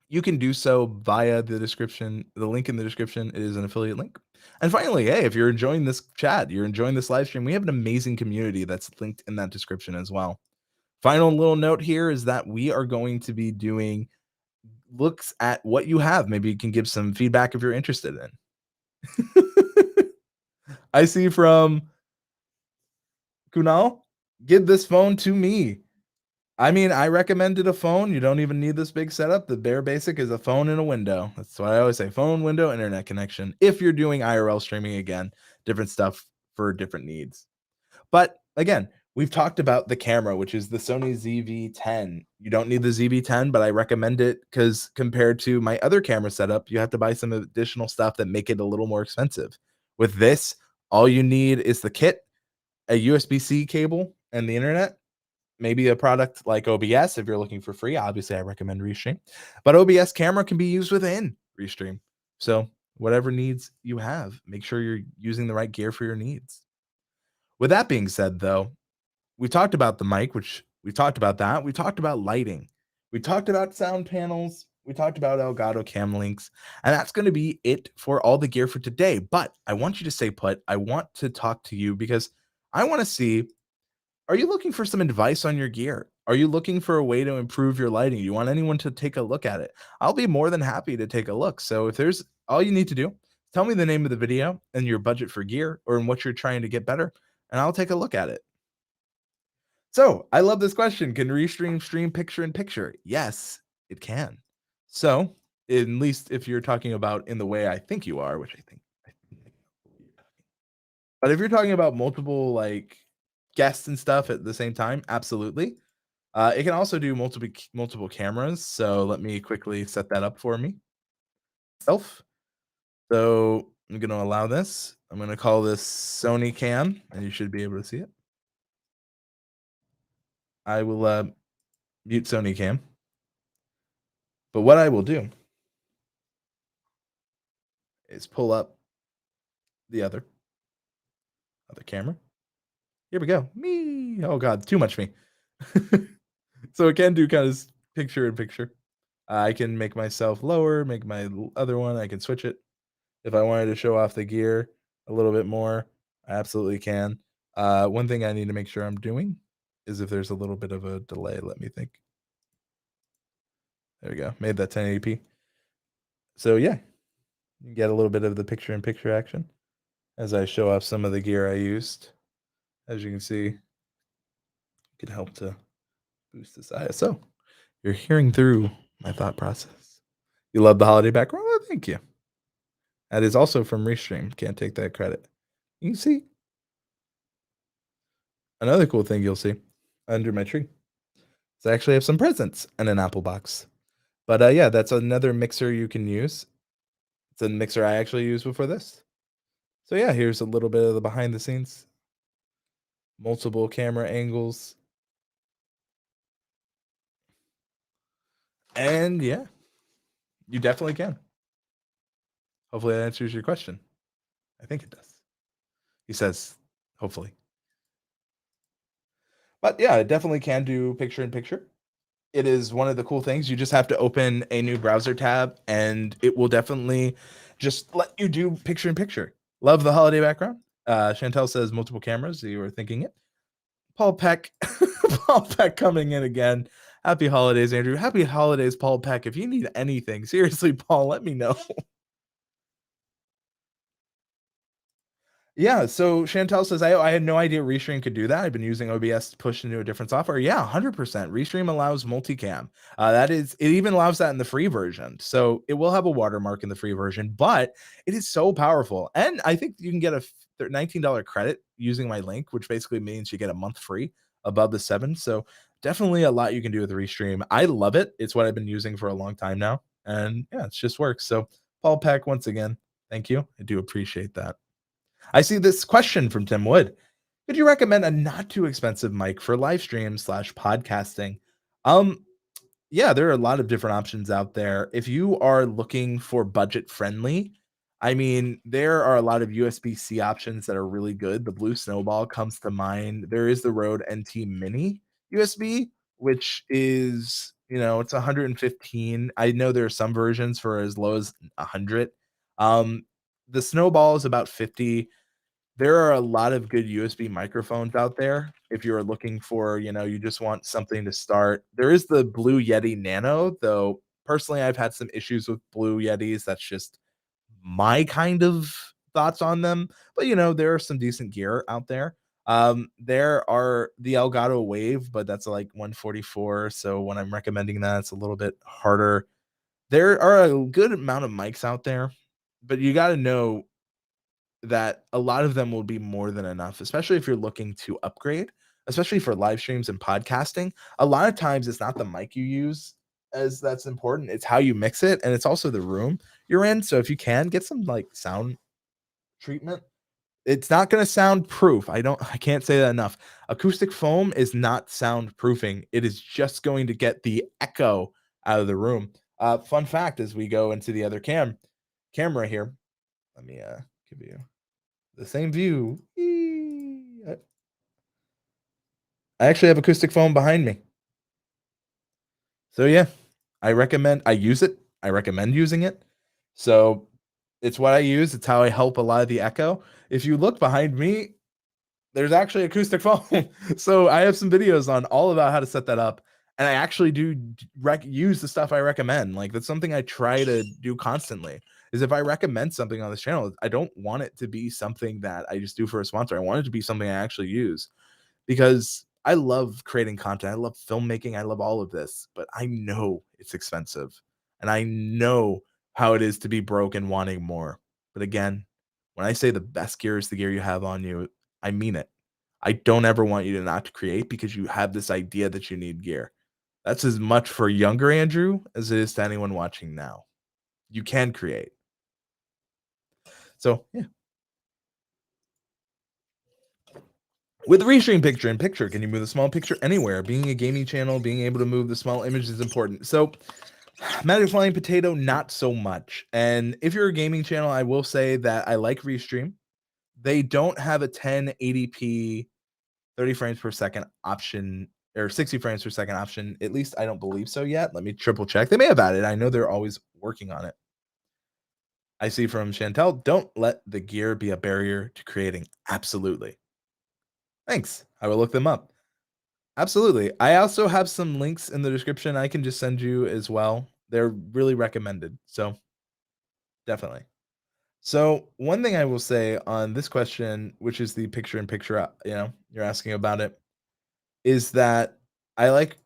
you can do so via the description, the link in the description. It is an affiliate link. And finally, hey, if you're enjoying this chat, you're enjoying this live stream, we have an amazing community that's linked in that description as well. Final little note here is that we are going to be doing looks at what you have. Maybe you can give some feedback if you're interested in. I see from Kunal, give this phone to me. I mean, I recommended a phone. You don't even need this big setup. The bare basic is a phone and a window. That's what I always say, phone, window, internet connection. If you're doing IRL streaming, again, different stuff for different needs. But again, we've talked about the camera, which is the Sony ZV-10. You don't need the ZV-10, but I recommend it because compared to my other camera setup, you have to buy some additional stuff that make it a little more expensive. With this, all you need is the kit, a USB-C cable, and the internet. Maybe a product like OBS if you're looking for free. Obviously, I recommend Restream, but OBS camera can be used within Restream. So whatever needs you have, make sure you're using the right gear for your needs. With that being said, though, we talked about the mic, which we talked about that. We talked about lighting. We talked about sound panels. We talked about Elgato Cam Links. And that's going to be it for all the gear for today. But I want you to stay put. I want to talk to you because I want to see, are you looking for some advice on your gear? Are you looking for a way to improve your lighting? You want anyone to take a look at it? I'll be more than happy to take a look. So if there's, all you need to do, tell me the name of the video and your budget for gear or in what you're trying to get better, and I'll take a look at it. So I love this question. Can Restream stream picture in picture? Yes, it can. So at least if you're talking about in the way I think you are, which I think. But if you're talking about multiple like guests and stuff at the same time, absolutely. It can also do multiple cameras. So let me quickly set that up for me. Self. So I'm going to allow this. I'm going to call this Sony Cam, and you should be able to see it. I will mute Sony Cam. But what I will do is pull up the other camera. Here we go. Me. Oh God, too much me. So it can do kind of picture in picture. I can make myself lower, make my other one. I can switch it. If I wanted to show off the gear a little bit more, I absolutely can. One thing I need to make sure I'm doing is if there's a little bit of a delay, let me think. There we go. Made that 1080p. So yeah, you can get a little bit of the picture in picture action as I show off some of the gear I used. As you can see, it can help to boost this ISO. You're hearing through my thought process. You love the holiday background? Oh, thank you. That is also from Restream. Can't take that credit. You can see. Another cool thing you'll see under my tree is I actually have some presents and an Apple box. But yeah, that's another mixer you can use. It's a mixer I actually used before this. So yeah, here's a little bit of the behind the scenes. Multiple camera angles. And yeah, you definitely can. Hopefully that answers your question. I think it does. He says, hopefully. But yeah, it definitely can do picture in picture. It is one of the cool things. You just have to open a new browser tab and it will definitely just let you do picture in picture. Love the holiday background. Chantel says multiple cameras. You were thinking it. Paul Peck, Paul Peck coming in again. Happy holidays, Andrew. Happy holidays, Paul Peck. If you need anything, seriously, Paul, let me know. Yeah, so Chantel says, I had no idea Restream could do that. I've been using OBS to push into a different software. Yeah, 100%. Restream allows multicam. That is, it even allows that in the free version. So it will have a watermark in the free version, but it is so powerful. And I think you can get a $19 credit using my link, which basically means you get a month free above the 7. So definitely a lot you can do with Restream. I love it. It's what I've been using for a long time now. And yeah, it just works. So Paul Peck, once again, thank you. I do appreciate that. I see this question from Tim Wood. Could you recommend a not too expensive mic for live stream slash podcasting? Um, yeah, there are a lot of different options out there. If you are looking for budget friendly, I mean, there are a lot of USB-C options that are really good. The Blue Snowball comes to mind. There is the Rode NT Mini USB, which is, it's 115. I know there are some versions for as low as 100. Um, the Snowball is about 50. There are a lot of good USB microphones out there. If you're looking for, you just want something to start. There is the Blue Yeti Nano, though personally I've had some issues with Blue Yetis. That's just my kind of thoughts on them. But there are some decent gear out there. There are the Elgato Wave, but that's like 144. So when I'm recommending that, it's a little bit harder. There are a good amount of mics out there, but you got to know that a lot of them will be more than enough, especially if you're looking to upgrade, especially for live streams and podcasting. A lot of times it's not the mic you use as that's important, it's how you mix it, and it's also the room you're in. So if you can get some like sound treatment, it's not going to sound proof. I can't say that enough. Acoustic foam is not soundproofing. It is just going to get the echo out of the room. Fun fact as we go into the other camera here, let me give you the same view. I actually have acoustic foam behind me. So yeah, I use it. I recommend using it. So it's what I use. It's how I help a lot of the echo. If you look behind me, there's actually acoustic foam. So I have some videos on all about how to set that up. And I actually do use the stuff I recommend. Like that's something I try to do constantly. Is if I recommend something on this channel, I don't want it to be something that I just do for a sponsor. I want it to be something I actually use because I love creating content. I love filmmaking. I love all of this, but I know it's expensive and I know how it is to be broke and wanting more. But again, when I say the best gear is the gear you have on you, I mean it. I don't ever want you to not create because you have this idea that you need gear. That's as much for younger Andrew as it is to anyone watching now. You can create. So, yeah. With Restream picture in picture, can you move the small picture anywhere? Being a gaming channel, being able to move the small image is important. So, Magic Flying Potato, not so much. And if you're a gaming channel, I will say that I like Restream. They don't have a 1080p 30 frames per second option or 60 frames per second option. At least I don't believe so yet. Let me triple check. They may have added. I know they're always working on it. I see from Chantel, don't let the gear be a barrier to creating. Absolutely. Thanks. I will look them up. Absolutely. I also have some links in the description I can just send you as well. They're really recommended. So definitely. So one thing I will say on this question, which is the picture in picture, you're asking about it, is that I like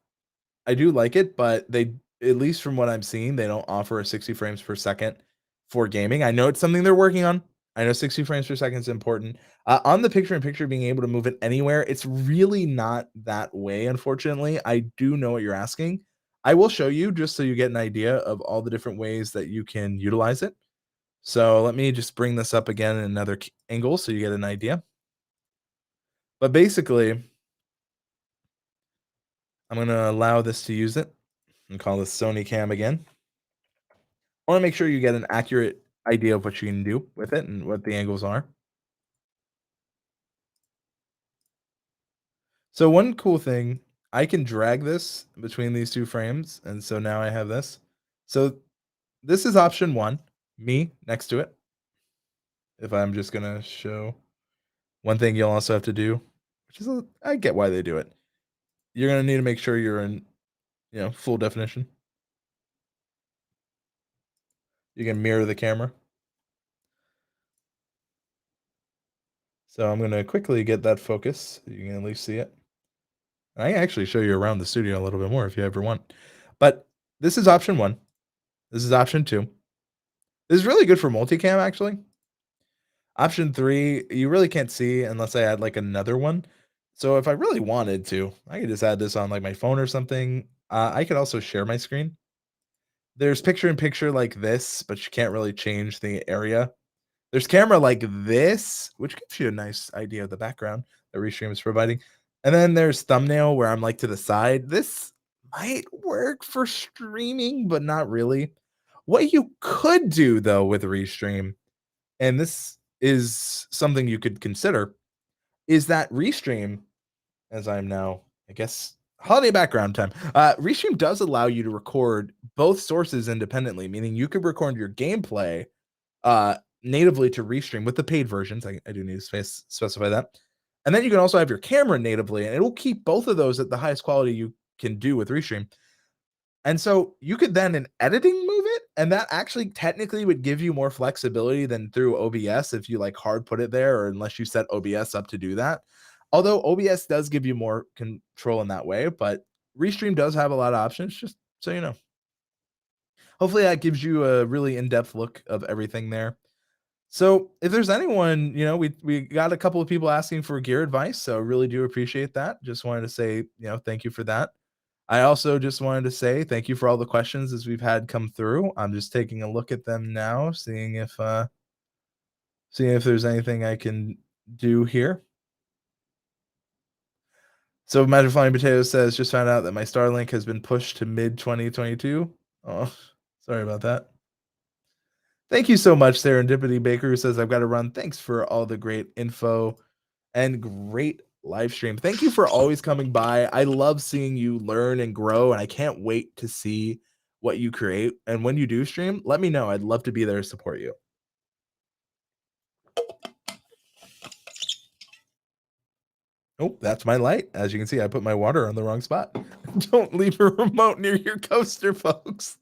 I do like it, but they, at least from what I'm seeing, they don't offer a 60 frames per second for gaming. I know it's something they're working on. I know 60 frames per second is important. On the picture in picture, being able to move it anywhere, it's really not that way, unfortunately. I do know what you're asking. I will show you just so you get an idea of all the different ways that you can utilize it. So let me just bring this up again in another angle so you get an idea. But basically, I'm going to allow this to use it and call this Sony Cam again. I want to make sure you get an accurate idea of what you can do with it and what the angles are. So one cool thing, I can drag this between these 2 frames, and so now I have this. So this is option 1, me next to it. If I'm just gonna show one thing you'll also have to do, which is I get why they do it. You're gonna need to make sure you're in, full definition. You can mirror the camera. So I'm gonna quickly get that focus, so you can at least see it. I can actually show you around the studio a little bit more if you ever want. But this is option 1. This is option 2. This is really good for multicam, actually. Option 3, you really can't see unless I add, like, another one. So if I really wanted to, I could just add this on, like, my phone or something. I could also share my screen. There's picture in picture like this, but you can't really change the area. There's camera like this, which gives you a nice idea of the background that Restream is providing. And then there's thumbnail where I'm like to the side. This might work for streaming, but not really. What you could do though with Restream, and this is something you could consider, is that Restream, as I'm now, I guess, holiday background time. Restream does allow you to record both sources independently, meaning you could record your gameplay natively to Restream with the paid versions. I do need to specify that. And then you can also have your camera natively, and it'll keep both of those at the highest quality you can do with Restream. And so you could then in editing move it, and that actually technically would give you more flexibility than through OBS if you like hard put it there, or unless you set OBS up to do that. Although OBS does give you more control in that way, but Restream does have a lot of options, just so you know. Hopefully that gives you a really in-depth look of everything there. So if there's anyone, we got a couple of people asking for gear advice, so really do appreciate that. Just wanted to say, thank you for that. I also just wanted to say thank you for all the questions as we've had come through. I'm just taking a look at them now, seeing if there's anything I can do here. So Magic Flying Potato says, just found out that my Starlink has been pushed to mid 2022. Oh, sorry about that. Thank you so much, Serendipity Baker, who says, I've got to run. Thanks for all the great info and great live stream. Thank you for always coming by. I love seeing you learn and grow, and I can't wait to see what you create. And when you do stream, let me know. I'd love to be there to support you. Oh, that's my light. As you can see, I put my water on the wrong spot. Don't leave a remote near your coaster, folks.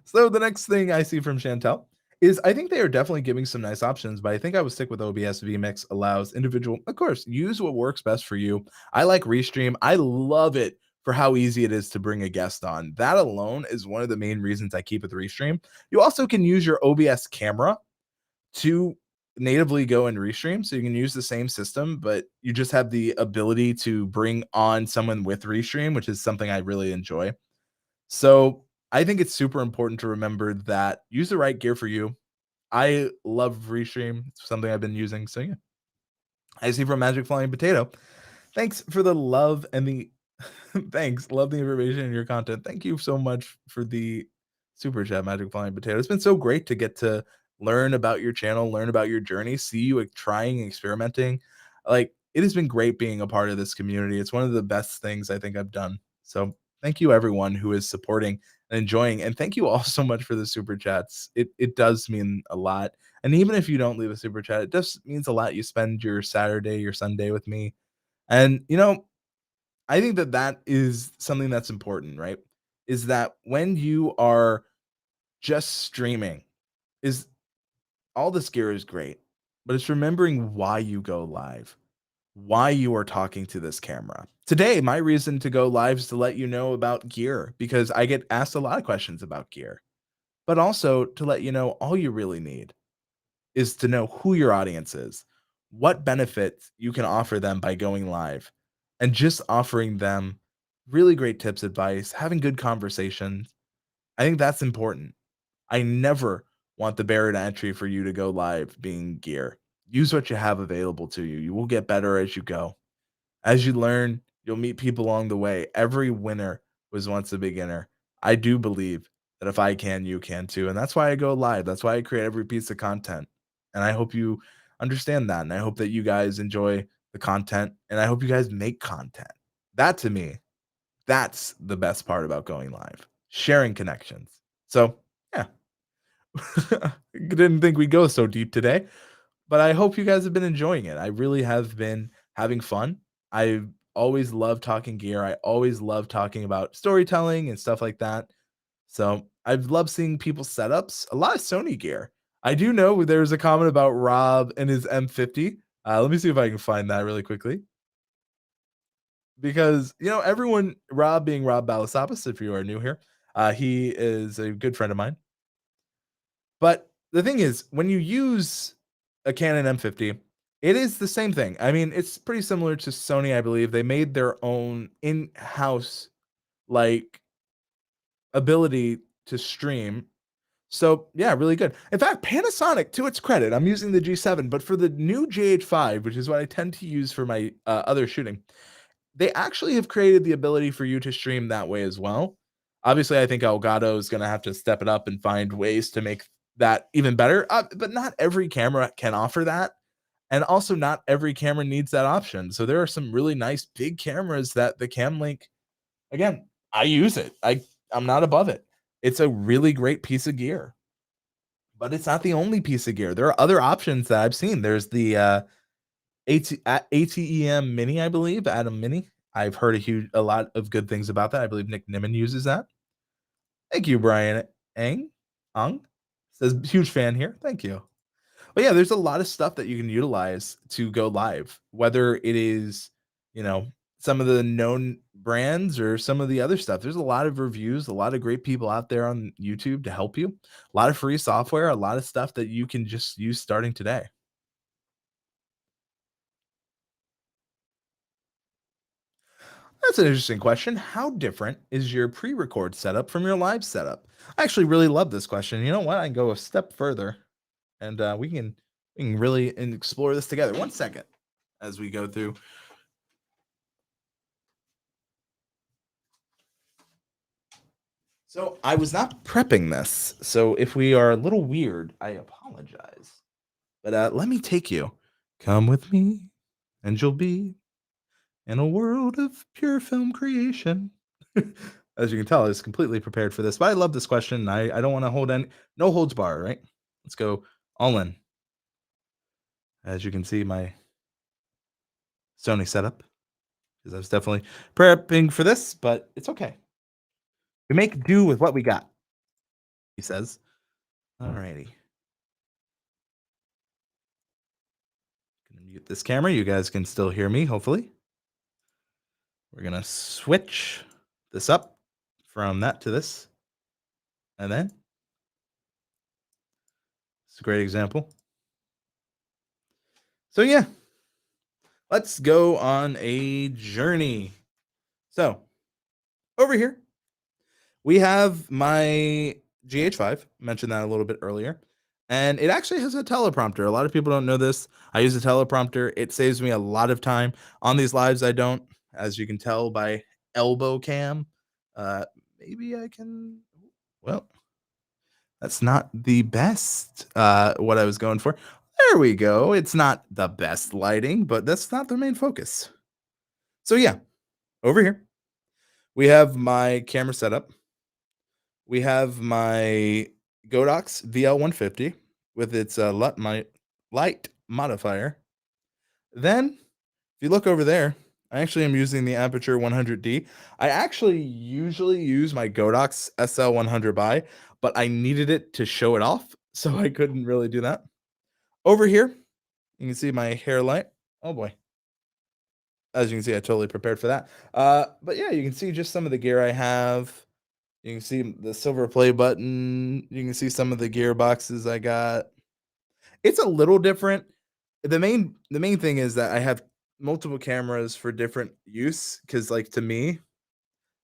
So the next thing I see from Chantel is I think they are definitely giving some nice options, but I think I would stick with OBS. VMix allows individual, of course, use what works best for you. I like Restream. I love it for how easy it is to bring a guest on. That alone is one of the main reasons I keep with Restream. You also can use your OBS camera to natively go and Restream, so you can use the same system, but you just have the ability to bring on someone with Restream, which is something I really enjoy. So I think it's super important to remember that use the right gear for you. I love Restream. It's something I've been using. So yeah. I see from Magic Flying Potato. Thanks for the love and the thanks. Love the information and your content. Thank you so much for the super chat, Magic Flying Potato. It's been so great to get to learn about your channel, learn about your journey, see you like, trying, experimenting. Like it has been great being a part of this community. It's one of the best things I think I've done. So thank you everyone who is supporting and enjoying. And thank you all so much for the super chats. It does mean a lot. And even if you don't leave a super chat, it just means a lot. You spend your Saturday, your Sunday with me. And I think that that is something that's important, right? Is that when you are just streaming, is all this gear is great, but it's remembering why you go live, why you are talking to this camera. Today, my reason to go live is to let you know about gear because I get asked a lot of questions about gear, but also to let you know all you really need is to know who your audience is, what benefits you can offer them by going live, and just offering them really great tips, advice, having good conversations. I think that's important. I never want the barrier to entry for you to go live being gear. Use what you have available to you. You will get better as you go. As you learn, you'll meet people along the way. Every winner was once a beginner. I do believe that if I can, you can too. And that's why I go live. That's why I create every piece of content. And I hope you understand that. And I hope that you guys enjoy the content. And I hope you guys make content. That to me, that's the best part about going live, sharing connections. So, yeah, didn't think we'd go so deep today, but I hope you guys have been enjoying it. I really have been having fun. I always love talking gear. I always love talking about storytelling and stuff like that. So I've loved seeing people's setups, a lot of Sony gear. I do know there's a comment about Rob and his M50. Let me see if I can find that really quickly. Because, everyone, Rob being Rob Balasabas, if you are new here, he is a good friend of mine. But the thing is, when you use a Canon M50, it is the same thing. I mean, it's pretty similar to Sony, I believe. They made their own in-house like ability to stream. So yeah, really good. In fact, Panasonic, to its credit, I'm using the G7, but for the new GH5, which is what I tend to use for my other shooting, they actually have created the ability for you to stream that way as well. Obviously, I think Elgato is going to have to step it up and find ways to make that even better. But not every camera can offer that. And also, not every camera needs that option. So there are some really nice big cameras that the Cam Link, again, I use it. I'm not above it. It's a really great piece of gear, but it's not the only piece of gear. There are other options that I've seen. There's the ATEM Mini, I believe, Atom Mini. I've heard a lot of good things about that. I believe Nick Nimmin uses that. Thank you, Brian Ang says huge fan here. Thank you. But yeah, there's a lot of stuff that you can utilize to go live, whether it is, you know, some of the known brands or some of the other stuff. There's a lot of reviews, a lot of great people out there on YouTube to help you, a lot of free software, a lot of stuff that you can just use starting today. That's an interesting question. How different is your pre-record setup from your live setup? I actually really love this question. You know what? I can go a step further, and we can really explore this together. 1 second as we go through. So I was not prepping this. So if we are a little weird, I apologize. But let me take you. Come with me, and you'll be in a world of pure film creation. As you can tell, I was completely prepared for this. But I love this question. I don't want to hold any no holds bar, right? Let's go all in. As you can see, my Sony setup. Because I was definitely prepping for this, but it's okay. We make do with what we got, he says. Alrighty. Gonna mute this camera. You guys can still hear me, hopefully. We're gonna switch this up from that to this. And then it's a great example. So yeah, let's go on a journey. So over here, we have my GH5. Mentioned that a little bit earlier. And it actually has a teleprompter. A lot of people don't know this. I use a teleprompter. It saves me a lot of time. On these lives, I don't, as you can tell by elbow cam. Maybe I can, well, that's not the best what I was going for. There we go. It's not the best lighting, but that's not the main focus. So yeah, over here, we have my camera setup. We have my Godox VL150 with its light modifier. Then, if you look over there, I actually am using the Aperture 100D. I actually usually use my Godox SL100 by, but I needed it to show it off, so I couldn't really do that. Over here, you can see my hair light. Oh boy. As you can see, I totally prepared for that. But yeah, you can see just some of the gear I have. You can see the silver play button. You can see some of the gearboxes I got. It's a little different. The main thing is that I have multiple cameras for different use. Because like, to me,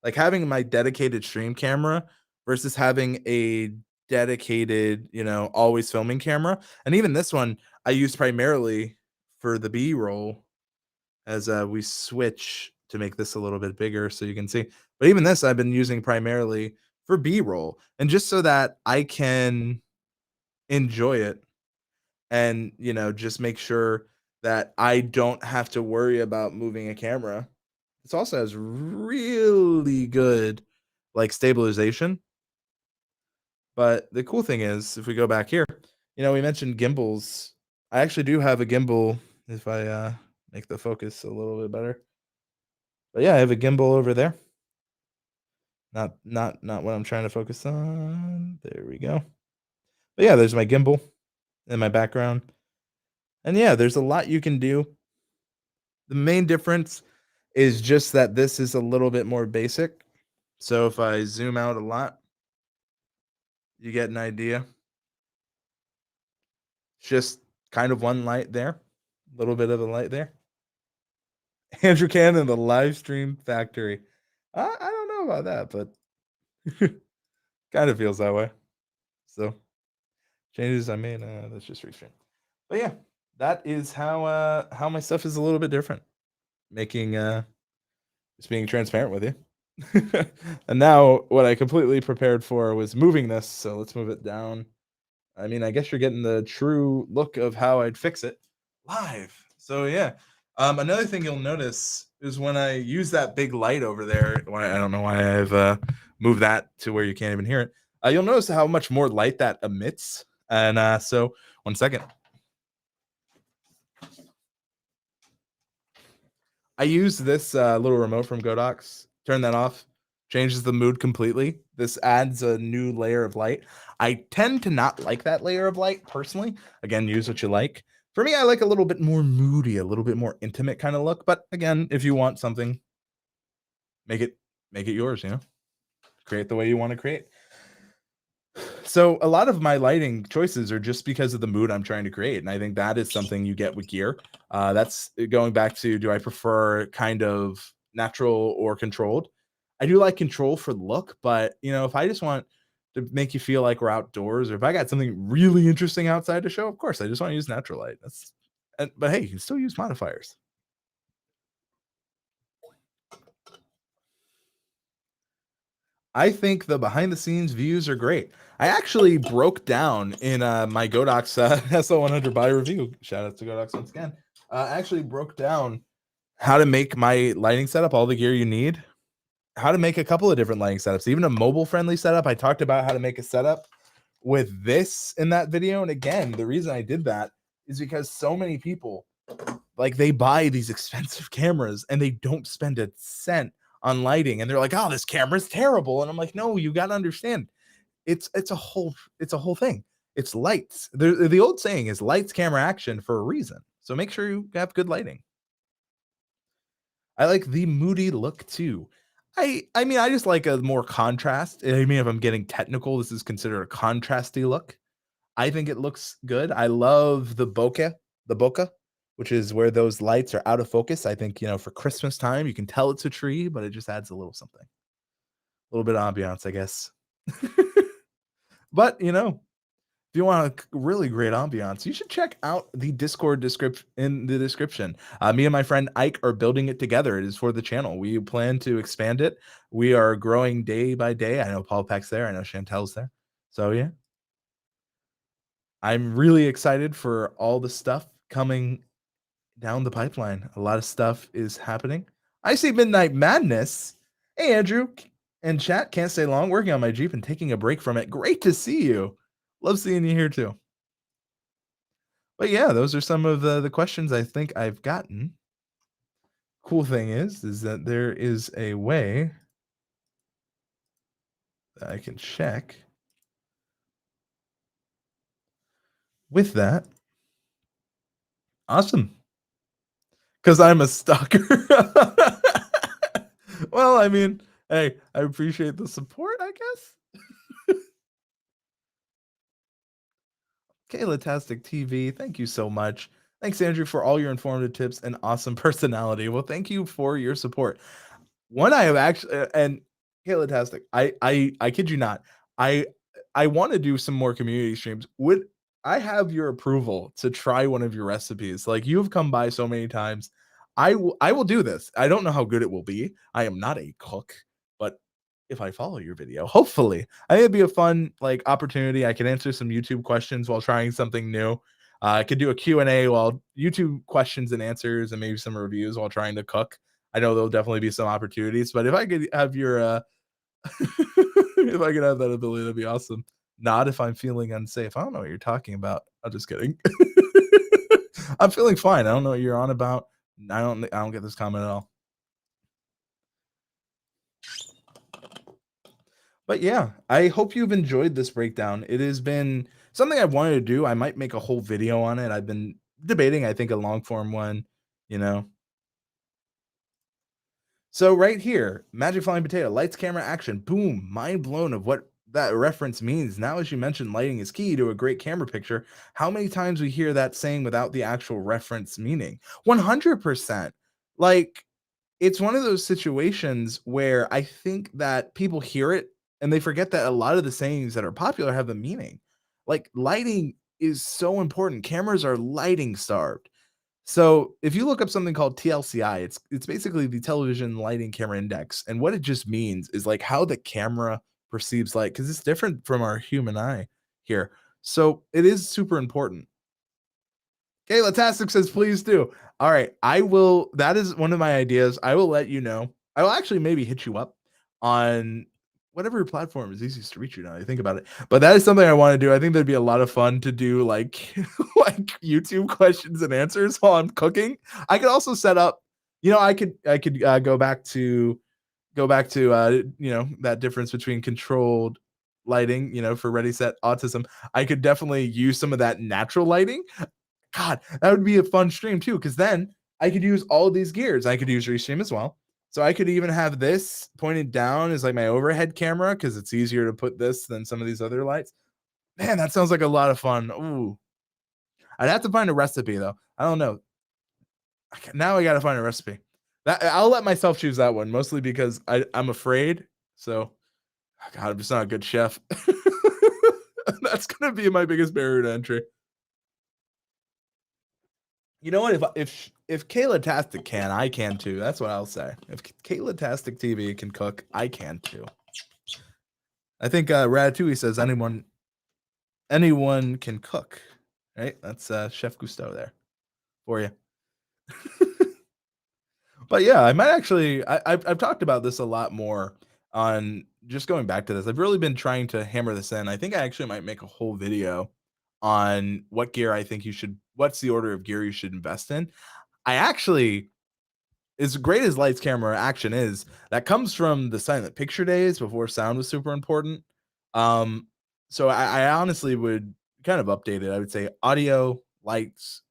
like, having my dedicated stream camera versus having a dedicated, always filming camera, and even this one I use primarily for the B-roll. As we switch to make this a little bit bigger so you can see. But even this I've been using primarily for B-roll, and just so that I can enjoy it and, just make sure that I don't have to worry about moving a camera. This also has really good, like, stabilization, but the cool thing is, if we go back here, we mentioned gimbals. I actually do have a gimbal if I, make the focus a little bit better. But yeah, I have a gimbal over there. Not what I'm trying to focus on. There we go. But yeah, there's my gimbal in my background. And yeah, there's a lot you can do. The main difference is just that this is a little bit more basic. So if I zoom out a lot, you get an idea. It's just kind of one light there, a little bit of a light there. Andrew Cannon, the live stream factory. I don't know about that, but kind of feels that way. So changes I made. Let's just restream. But yeah, that is how my stuff is a little bit different. Making just being transparent with you. And now what I completely prepared for was moving this, so let's move it down. I mean, I guess you're getting the true look of how I'd fix it live. So yeah. Another thing you'll notice is when I use that big light over there, why I don't know why I've moved that to where you can't even hear it. You'll notice how much more light that emits. And so 1 second. I use this little remote from Godox. Turn that off. Changes the mood completely. This adds a new layer of light. I tend to not like that layer of light personally. Again, use what you like. For me, I like a little bit more moody, a little bit more intimate kind of look. But again, if you want something, make it yours, Create the way you want to create. So a lot of my lighting choices are just because of the mood I'm trying to create, and I think that is something you get with gear. That's going back to, do I prefer kind of natural or controlled? I do like control for look, but if I just want to make you feel like we're outdoors, or if I got something really interesting outside to show, of course I just want to use natural light. But hey, you can still use modifiers. I think the behind the scenes views are great. I actually broke down in my Godox SL100 buy review. Shout out to Godox once again. I actually broke down how to make my lighting setup, all the gear you need, how to make a couple of different lighting setups, even a mobile friendly setup. I talked about how to make a setup with this in that video. And again, the reason I did that is because so many people, like, they buy these expensive cameras and they don't spend a cent on lighting, and they're like, "Oh, this camera's terrible." And I'm like, "No, you got to understand. It's a whole thing. It's lights. The old saying is lights, camera, action for a reason. So make sure you have good lighting." I like the moody look too. I mean, I just like a more contrast. I mean, if I'm getting technical, this is considered a contrasty look. I think it looks good. I love the bokeh, which is where those lights are out of focus. I think, for Christmas time, you can tell it's a tree, but it just adds a little something, a little bit of ambiance, I guess. But, if you want a really great ambiance, you should check out the Discord description in the description. Me and my friend Ike are building it together. It is for the channel. We plan to expand it. We are growing day by day. I know Paul Peck's there. I know Chantel's there. So yeah, I'm really excited for all the stuff coming down the pipeline. A lot of stuff is happening. I see Midnight Madness. Hey, Andrew and chat. Can't stay long. Working on my Jeep and taking a break from it. Great to see you. Love seeing you here too. But yeah, those are some of the questions I think I've gotten. Cool thing is that there is a way that I can check with that. Awesome. Because I'm a stalker. Well, I mean, hey, I appreciate the support, I guess. Kayla-tastic TV, thank you so much. Thanks, Andrew, for all your informative tips and awesome personality. Well, thank you for your support. One I have actually, and Kayla-tastic, I kid you not, I I want to do some more community streams. Would I have your approval to try one of your recipes? Like, you have come by so many times. I will do this. I don't know how good it will be. I am not a cook, but if I follow your video. Hopefully, I think it'd be a fun like opportunity. I can answer some YouTube questions while trying something new. I could do a Q&A while YouTube questions and answers, and maybe some reviews while trying to cook. I know there'll definitely be some opportunities, but if I could have your if I could have that ability, that'd be awesome. Not if I'm feeling unsafe. I don't know what you're talking about. I'm just kidding. I'm feeling fine. I don't know what you're on about. I don't get this comment at all. But yeah, I hope you've enjoyed this breakdown. It has been something I've wanted to do. I might make a whole video on it. I've been debating, I think, a long form one, you know. So right here, Magic Flying Potato, lights, camera, action, boom, mind blown of what that reference means. Now, as you mentioned, lighting is key to a great camera picture. How many times we hear that saying without the actual reference meaning? 100%. Like, it's one of those situations where I think that people hear it and they forget that a lot of the sayings that are popular have a meaning. Like, lighting is so important. Cameras are lighting starved. So if you look up something called TLCI, it's basically the television lighting camera index. And what it just means is like how the camera perceives light, because it's different from our human eye here. So it is super important. Kayla Tastic says, please do. All right. I will. That is one of my ideas. I will let you know. I will actually maybe hit you up on whatever platform is easiest to reach you now. I think about it. But that is something I want to do. I think that'd be a lot of fun to do like like YouTube questions and answers while I'm cooking. I could also set up, I could go back to that difference between controlled lighting, for ready set autism. I could definitely use some of that natural lighting. God, that would be a fun stream too, because then I could use all of these gears. I could use Restream as well. So I could even have this pointed down as like my overhead camera because it's easier to put this than some of these other lights. Man, that sounds like a lot of fun. Ooh, I'd have to find a recipe though. I don't know. Now I got to find a recipe. I'll let myself choose that one, mostly because I'm afraid. So, God, I'm just not a good chef. That's gonna be my biggest barrier to entry. You know what? If Kayla Tastic can, I can too. That's what I'll say. If Kayla Tastic TV can cook, I can too. I think Ratatouille says anyone can cook. Right? That's Chef Gusteau there for you. But yeah, I might actually. I've talked about this a lot more on just going back to this. I've really been trying to hammer this in. I think I actually might make a whole video on what gear I think you should. What's the order of gear you should invest in? I actually, as great as lights, camera, action is, that comes from the silent picture days before sound was super important. Um, so I honestly would kind of update it. I would say audio, lights,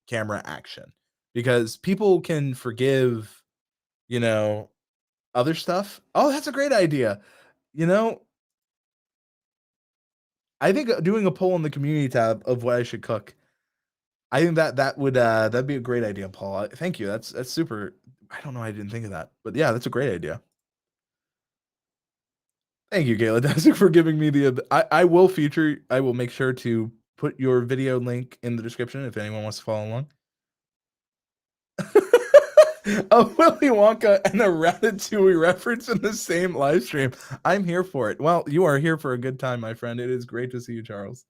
camera, action, because people can forgive, you know, other stuff. Oh, that's a great idea. You know, I think doing a poll in the community tab of what I should cook. I think that would that'd be a great idea, Paul. Thank you. That's super. I don't know. I didn't think of that, but yeah, that's a great idea. Thank you, Gayla Desic, for giving me the. I will feature. I will make sure to put your video link in the description if anyone wants to follow along. A Willy Wonka and a Ratatouille reference in the same live stream. I'm here for it. Well, you are here for a good time, my friend. It is great to see you, Charles.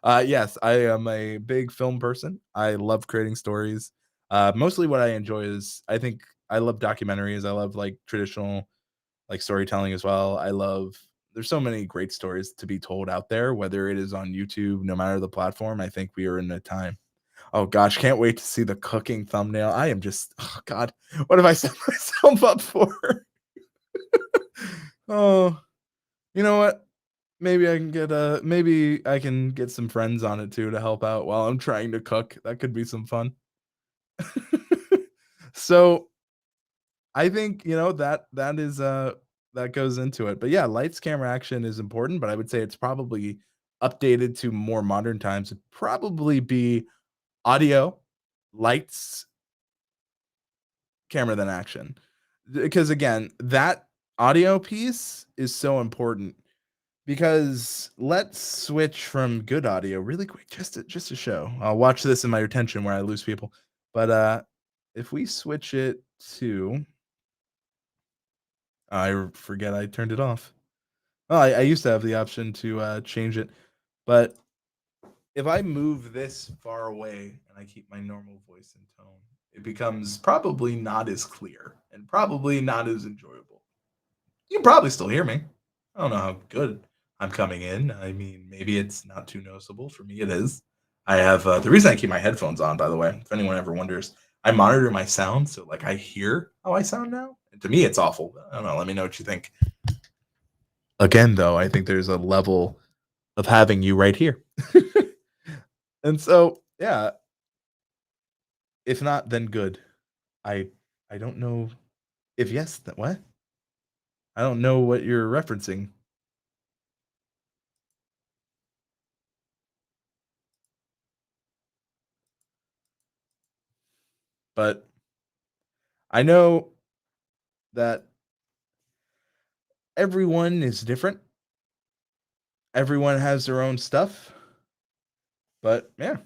Yes, I am a big film person. I love creating stories. Mostly what I enjoy is I think I love documentaries. I love like traditional like storytelling as well. There's so many great stories to be told out there, whether it is on YouTube, no matter the platform. I think we are in a time. Oh gosh, can't wait to see the cooking thumbnail. I am just, oh God, what have I set myself up for? Oh, you know what? Maybe I can get some friends on it too to help out while I'm trying to cook. That could be some fun. So I think, that goes into it. But yeah, lights, camera, action is important, but I would say it's probably updated to more modern times. It'd probably be audio, lights, camera, then action. Because again, that audio piece is so important. Because let's switch from good audio really quick, just to show. I'll watch this in my retention where I lose people. But if we switch it to I forget I turned it off. Oh, I used to have the option to change it, but if I move this far away and I keep my normal voice and tone, it becomes probably not as clear and probably not as enjoyable. You can probably still hear me. I don't know how good I'm coming in. I mean, maybe it's not too noticeable. For me, it is. I have the reason I keep my headphones on, by the way, if anyone ever wonders, I monitor my sound. So, like, I hear how I sound now. And to me, it's awful. I don't know. Let me know what you think. Again, though, I think there's a level of having you right here. And so, yeah, if not, then good. I I don't know if yes, then what? I don't know what you're referencing, but I know that everyone is different. Everyone has their own stuff, but yeah,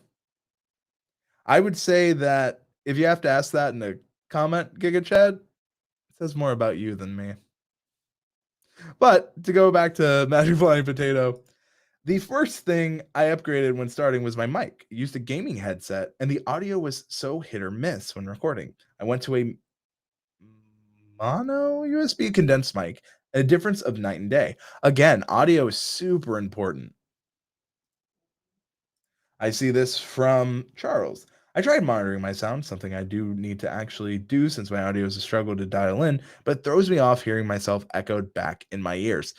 I would say that if you have to ask that in a comment, Giga Chad, it says more about you than me. But to go back to Magic Flying Potato, the first thing I upgraded when starting was my mic. I used a gaming headset, and the audio was so hit or miss when recording. I went to a mono USB condensed mic, a difference of night and day. Again, audio is super important. I see this from Charles. I tried monitoring my sound, something I do need to actually do since my audio is a struggle to dial in, but it throws me off hearing myself echoed back in my ears.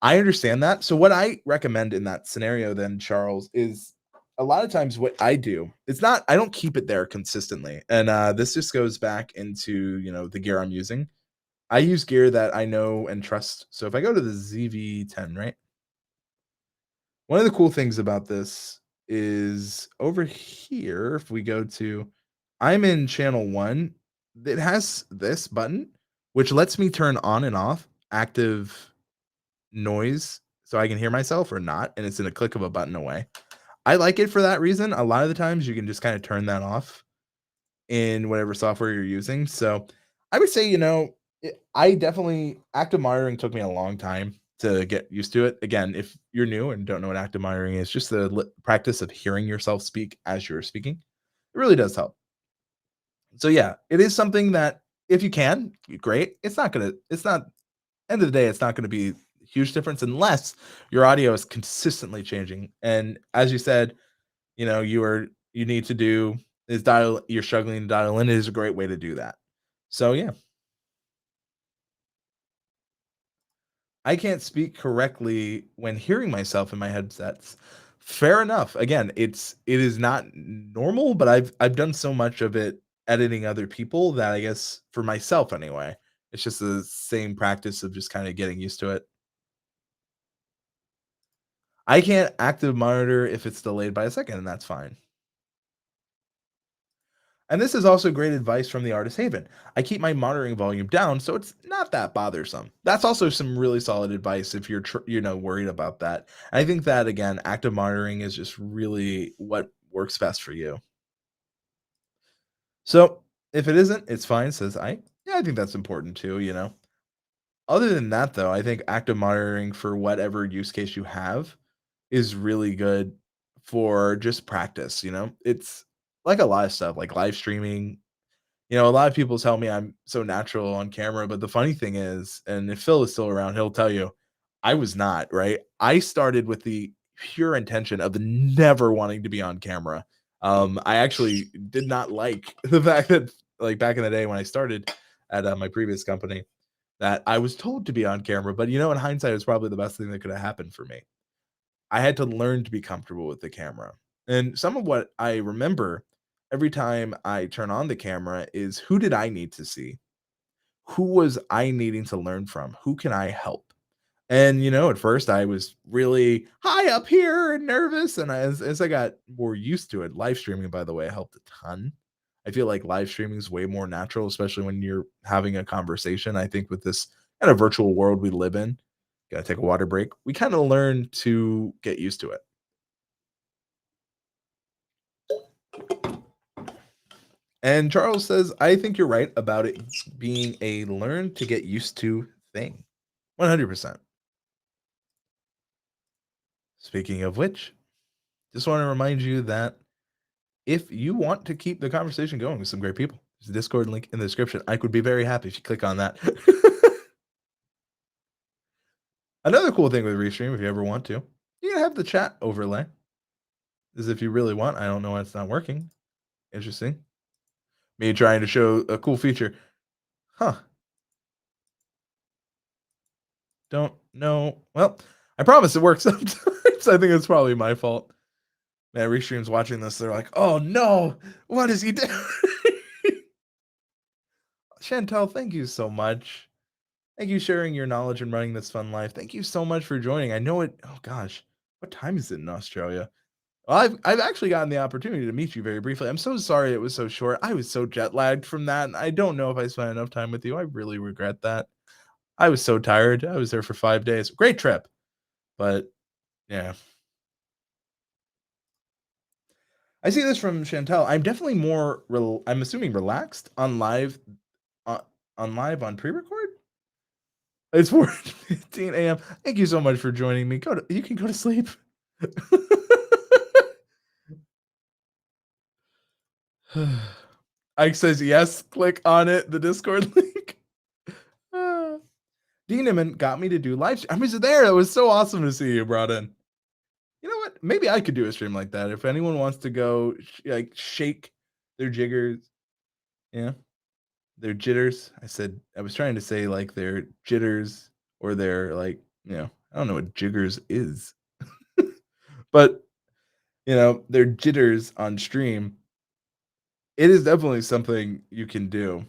I understand that. So what I recommend in that scenario then, Charles, is a lot of times what I do, it's not I don't keep it there consistently. And this just goes back into, the gear I'm using. I use gear that I know and trust. So if I go to the ZV-10, right? One of the cool things about this is over here, if we go to I'm in channel 1, it has this button, which lets me turn on and off active noise so I can hear myself or not, and it's in a click of a button away. I like it for that reason. A lot of the times you can just kinda turn that off in whatever software you're using. So I would say, I definitely active monitoring took me a long time to get used to it. Again, if you're new and don't know what active monitoring is, just the practice of hearing yourself speak as you're speaking. It really does help. So yeah, it is something that if you can, great. It's not end of the day, it's not going to be a huge difference unless your audio is consistently changing. And as you said, you need to do is dial you're struggling to dial in is a great way to do that. So yeah, I can't speak correctly when hearing myself in my headsets. Fair enough. Again, it is not normal, but I've done so much of it editing other people that I guess for myself anyway, it's just the same practice of just kind of getting used to it. I can't active monitor if it's delayed by a second, and that's fine. And this is also great advice from the Artist Haven. I keep my monitoring volume down so it's not that bothersome. That's also some really solid advice if you're worried about that. I think that again, active monitoring is just really what works best for you. So if it isn't, it's fine. Says I. Yeah, I think that's important too. Other than that, though, I think active monitoring for whatever use case you have is really good for just practice. It's like a lot of stuff, like live streaming. A lot of people tell me I'm so natural on camera, but the funny thing is, and if Phil is still around, he'll tell you, I was not, right? I started with the pure intention of never wanting to be on camera. I actually did not like the fact that, like, back in the day when I started at my previous company, that I was told to be on camera, but in hindsight, it was probably the best thing that could have happened for me. I had to learn to be comfortable with the camera. And some of what I remember every time I turn on the camera is who did I need to see? Who was I needing to learn from? Who can I help? And at first I was really high up here and nervous. And as I got more used to it, live streaming, by the way, helped a ton. I feel like live streaming is way more natural, especially when you're having a conversation. I think with this kind of virtual world we live in, gotta take a water break. We kind of learn to get used to it. And Charles says, I think you're right about it being a learn to get used to thing. 100%. Speaking of which, just want to remind you that if you want to keep the conversation going with some great people, there's a Discord link in the description. I could be very happy if you click on that. Another cool thing with Restream, if you ever want to, you can have the chat overlay. As if you really want. I don't know why it's not working. Interesting. Me trying to show a cool feature. Huh. Don't know. Well, I promise it works sometimes. I think it's probably my fault. Man, Restream's watching this. They're like, oh no, what is he doing? Chantel, thank you so much. Thank you sharing your knowledge and running this fun life. Thank you so much for joining. I know it. Oh gosh, what time is it in Australia? Well, I've actually gotten the opportunity to meet you very briefly. I'm so sorry it was so short. I was so jet lagged from that. And I don't know if I spent enough time with you. I really regret that. I was so tired. I was there for 5 days. Great trip, but yeah. I see this from Chantel. I'm definitely more. I'm assuming relaxed on live, uh, on pre-record. It's 4:15 a.m. Thank you so much for joining me. You can go to sleep. Ike says yes. Click on it. The Discord link. Ah. Dieneman got me to do live. I was there. It was so awesome to see you brought in. You know what? Maybe I could do a stream like that. If anyone wants to go like shake their jiggers, yeah, their jitters. I was trying to say like their jitters or their like, I don't know what jiggers is, but their jitters on stream. It is definitely something you can do.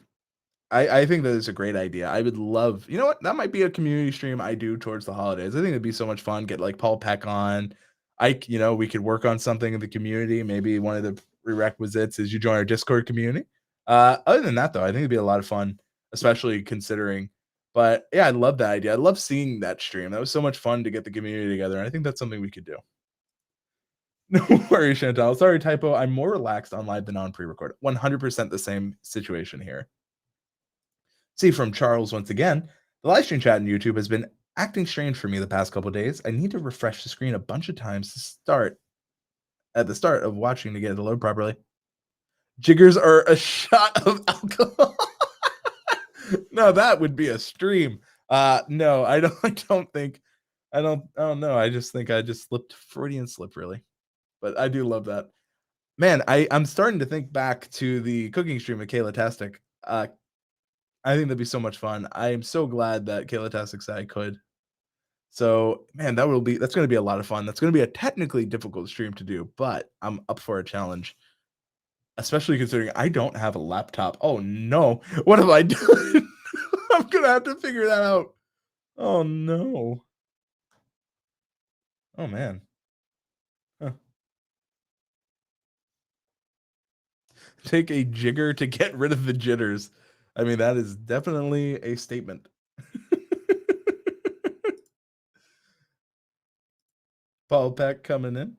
I think that is a great idea. I would love, you know what? That might be a community stream I do towards the holidays. I think it'd be so much fun. Get like Paul Peck on. We could work on something in the community. Maybe one of the prerequisites is you join our Discord community. Other than that, though, I think it'd be a lot of fun, especially considering. But yeah, I love that idea. I love seeing that stream. That was so much fun to get the community together. And I think that's something we could do. No worries, Chantal. Sorry, typo. I'm more relaxed on live than on pre-record. 100% the same situation here. See from Charles once again, the live stream chat on YouTube has been acting strange for me the past couple days. I need to refresh the screen a bunch of times to start at the start of watching to get it to load properly. Jiggers are a shot of alcohol. No, that would be a stream. No, I don't. I don't think. I don't know. I just think I just slipped Freudian slip really, but I do love that. Man, I'm starting to think back to the cooking stream of Kayla Tastic. I think that'd be so much fun. I am so glad that Kayla Tastic said I could. So, man, that's gonna be a lot of fun. That's gonna be a technically difficult stream to do, but I'm up for a challenge, especially considering I don't have a laptop. Oh no, what have I done? I'm gonna have to figure that out. Oh no. Oh man. Huh. Take a jigger to get rid of the jitters. I mean, that is definitely a statement. Paul Peck coming in.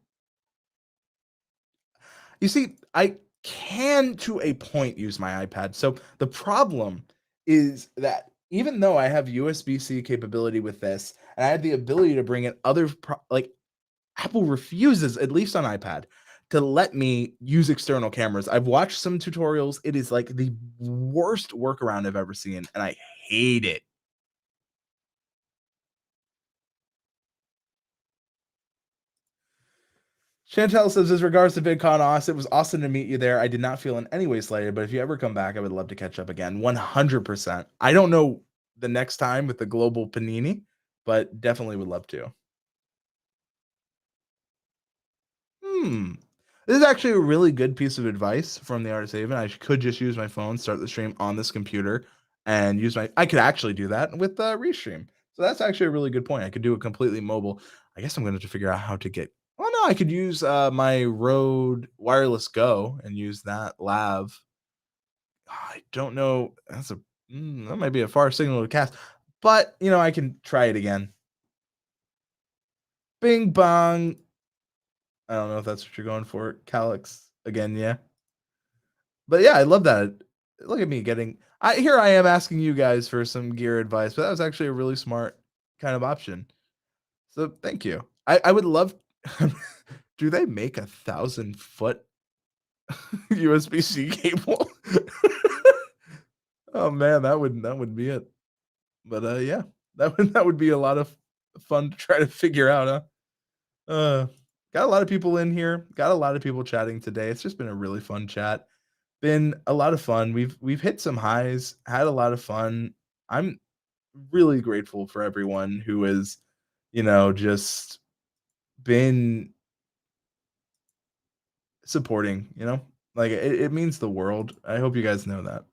You see, I can to a point use my iPad. So the problem is that even though I have USB-C capability with this, and I had the ability to bring in like Apple refuses, at least on iPad, to let me use external cameras. I've watched some tutorials. It is like the worst workaround I've ever seen, and I hate it. Chantel says, as regards to VidCon Oz, it was awesome to meet you there. I did not feel in any way slighted, but if you ever come back, I would love to catch up again. 100%. I don't know the next time with the global panini, but definitely would love to. Hmm. This is actually a really good piece of advice from the Artist Haven. I could just use my phone, start the stream on this computer, and I could actually do that with Restream. So that's actually a really good point. I could do it completely mobile. I guess I'm going to have to figure out how to get. Oh no, I could use my Rode Wireless Go and use that lav. I don't know. That might be a far signal to cast, but I can try it again. Bing bong. I don't know if that's what you're going for. Calyx again, yeah. But yeah, I love that. Look at me getting here I am asking you guys for some gear advice, but that was actually a really smart kind of option. So thank you. I would love do they make 1,000-foot USB-C cable? Oh man, that would be it. But, yeah, that would be a lot of fun to try to figure out, huh? Got a lot of people in here, got a lot of people chatting today. It's just been a really fun chat. Been a lot of fun. We've hit some highs, had a lot of fun. I'm really grateful for everyone who has, just been supporting, Like, it means the world. I hope you guys know that.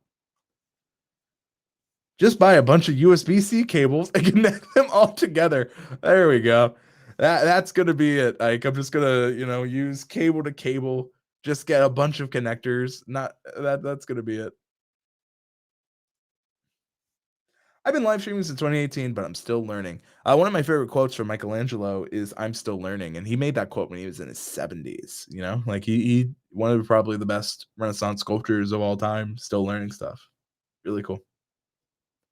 Just buy a bunch of USB-C cables and connect them all together. There we go. That's gonna be it. Like, I'm just gonna, use cable to cable, just get a bunch of connectors. Not that's gonna be it. I've been live streaming since 2018, but I'm still learning. One of my favorite quotes from Michelangelo is "I'm still learning," and he made that quote when he was in his 70s. Like he one of probably the best Renaissance sculptors of all time, still learning stuff. Really cool.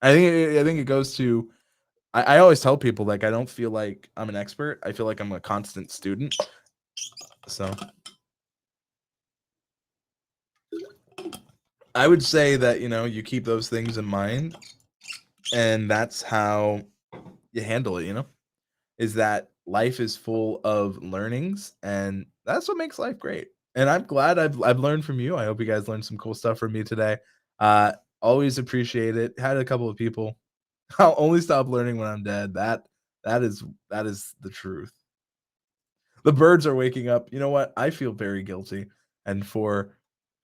I think it goes to I always tell people, like, I don't feel like I'm an expert. I feel like I'm a constant student. So I would say that, you keep those things in mind, and that's how you handle it, is that life is full of learnings, and that's what makes life great. And I'm glad I've learned from you. I hope you guys learned some cool stuff from me today. Always appreciate it. Had a couple of people. I'll only stop learning when I'm dead. That is the truth. The birds are waking up. You know what? I feel very guilty. And for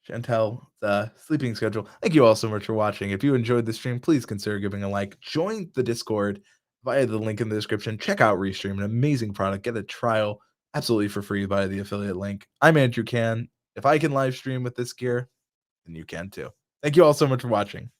Chantel, the sleeping schedule, thank you all so much for watching. If you enjoyed the stream, please consider giving a like. Join the Discord via the link in the description. Check out Restream, an amazing product. Get a trial absolutely for free via the affiliate link. I'm Andrew Can. If I can live stream with this gear, then you can too. Thank you all so much for watching.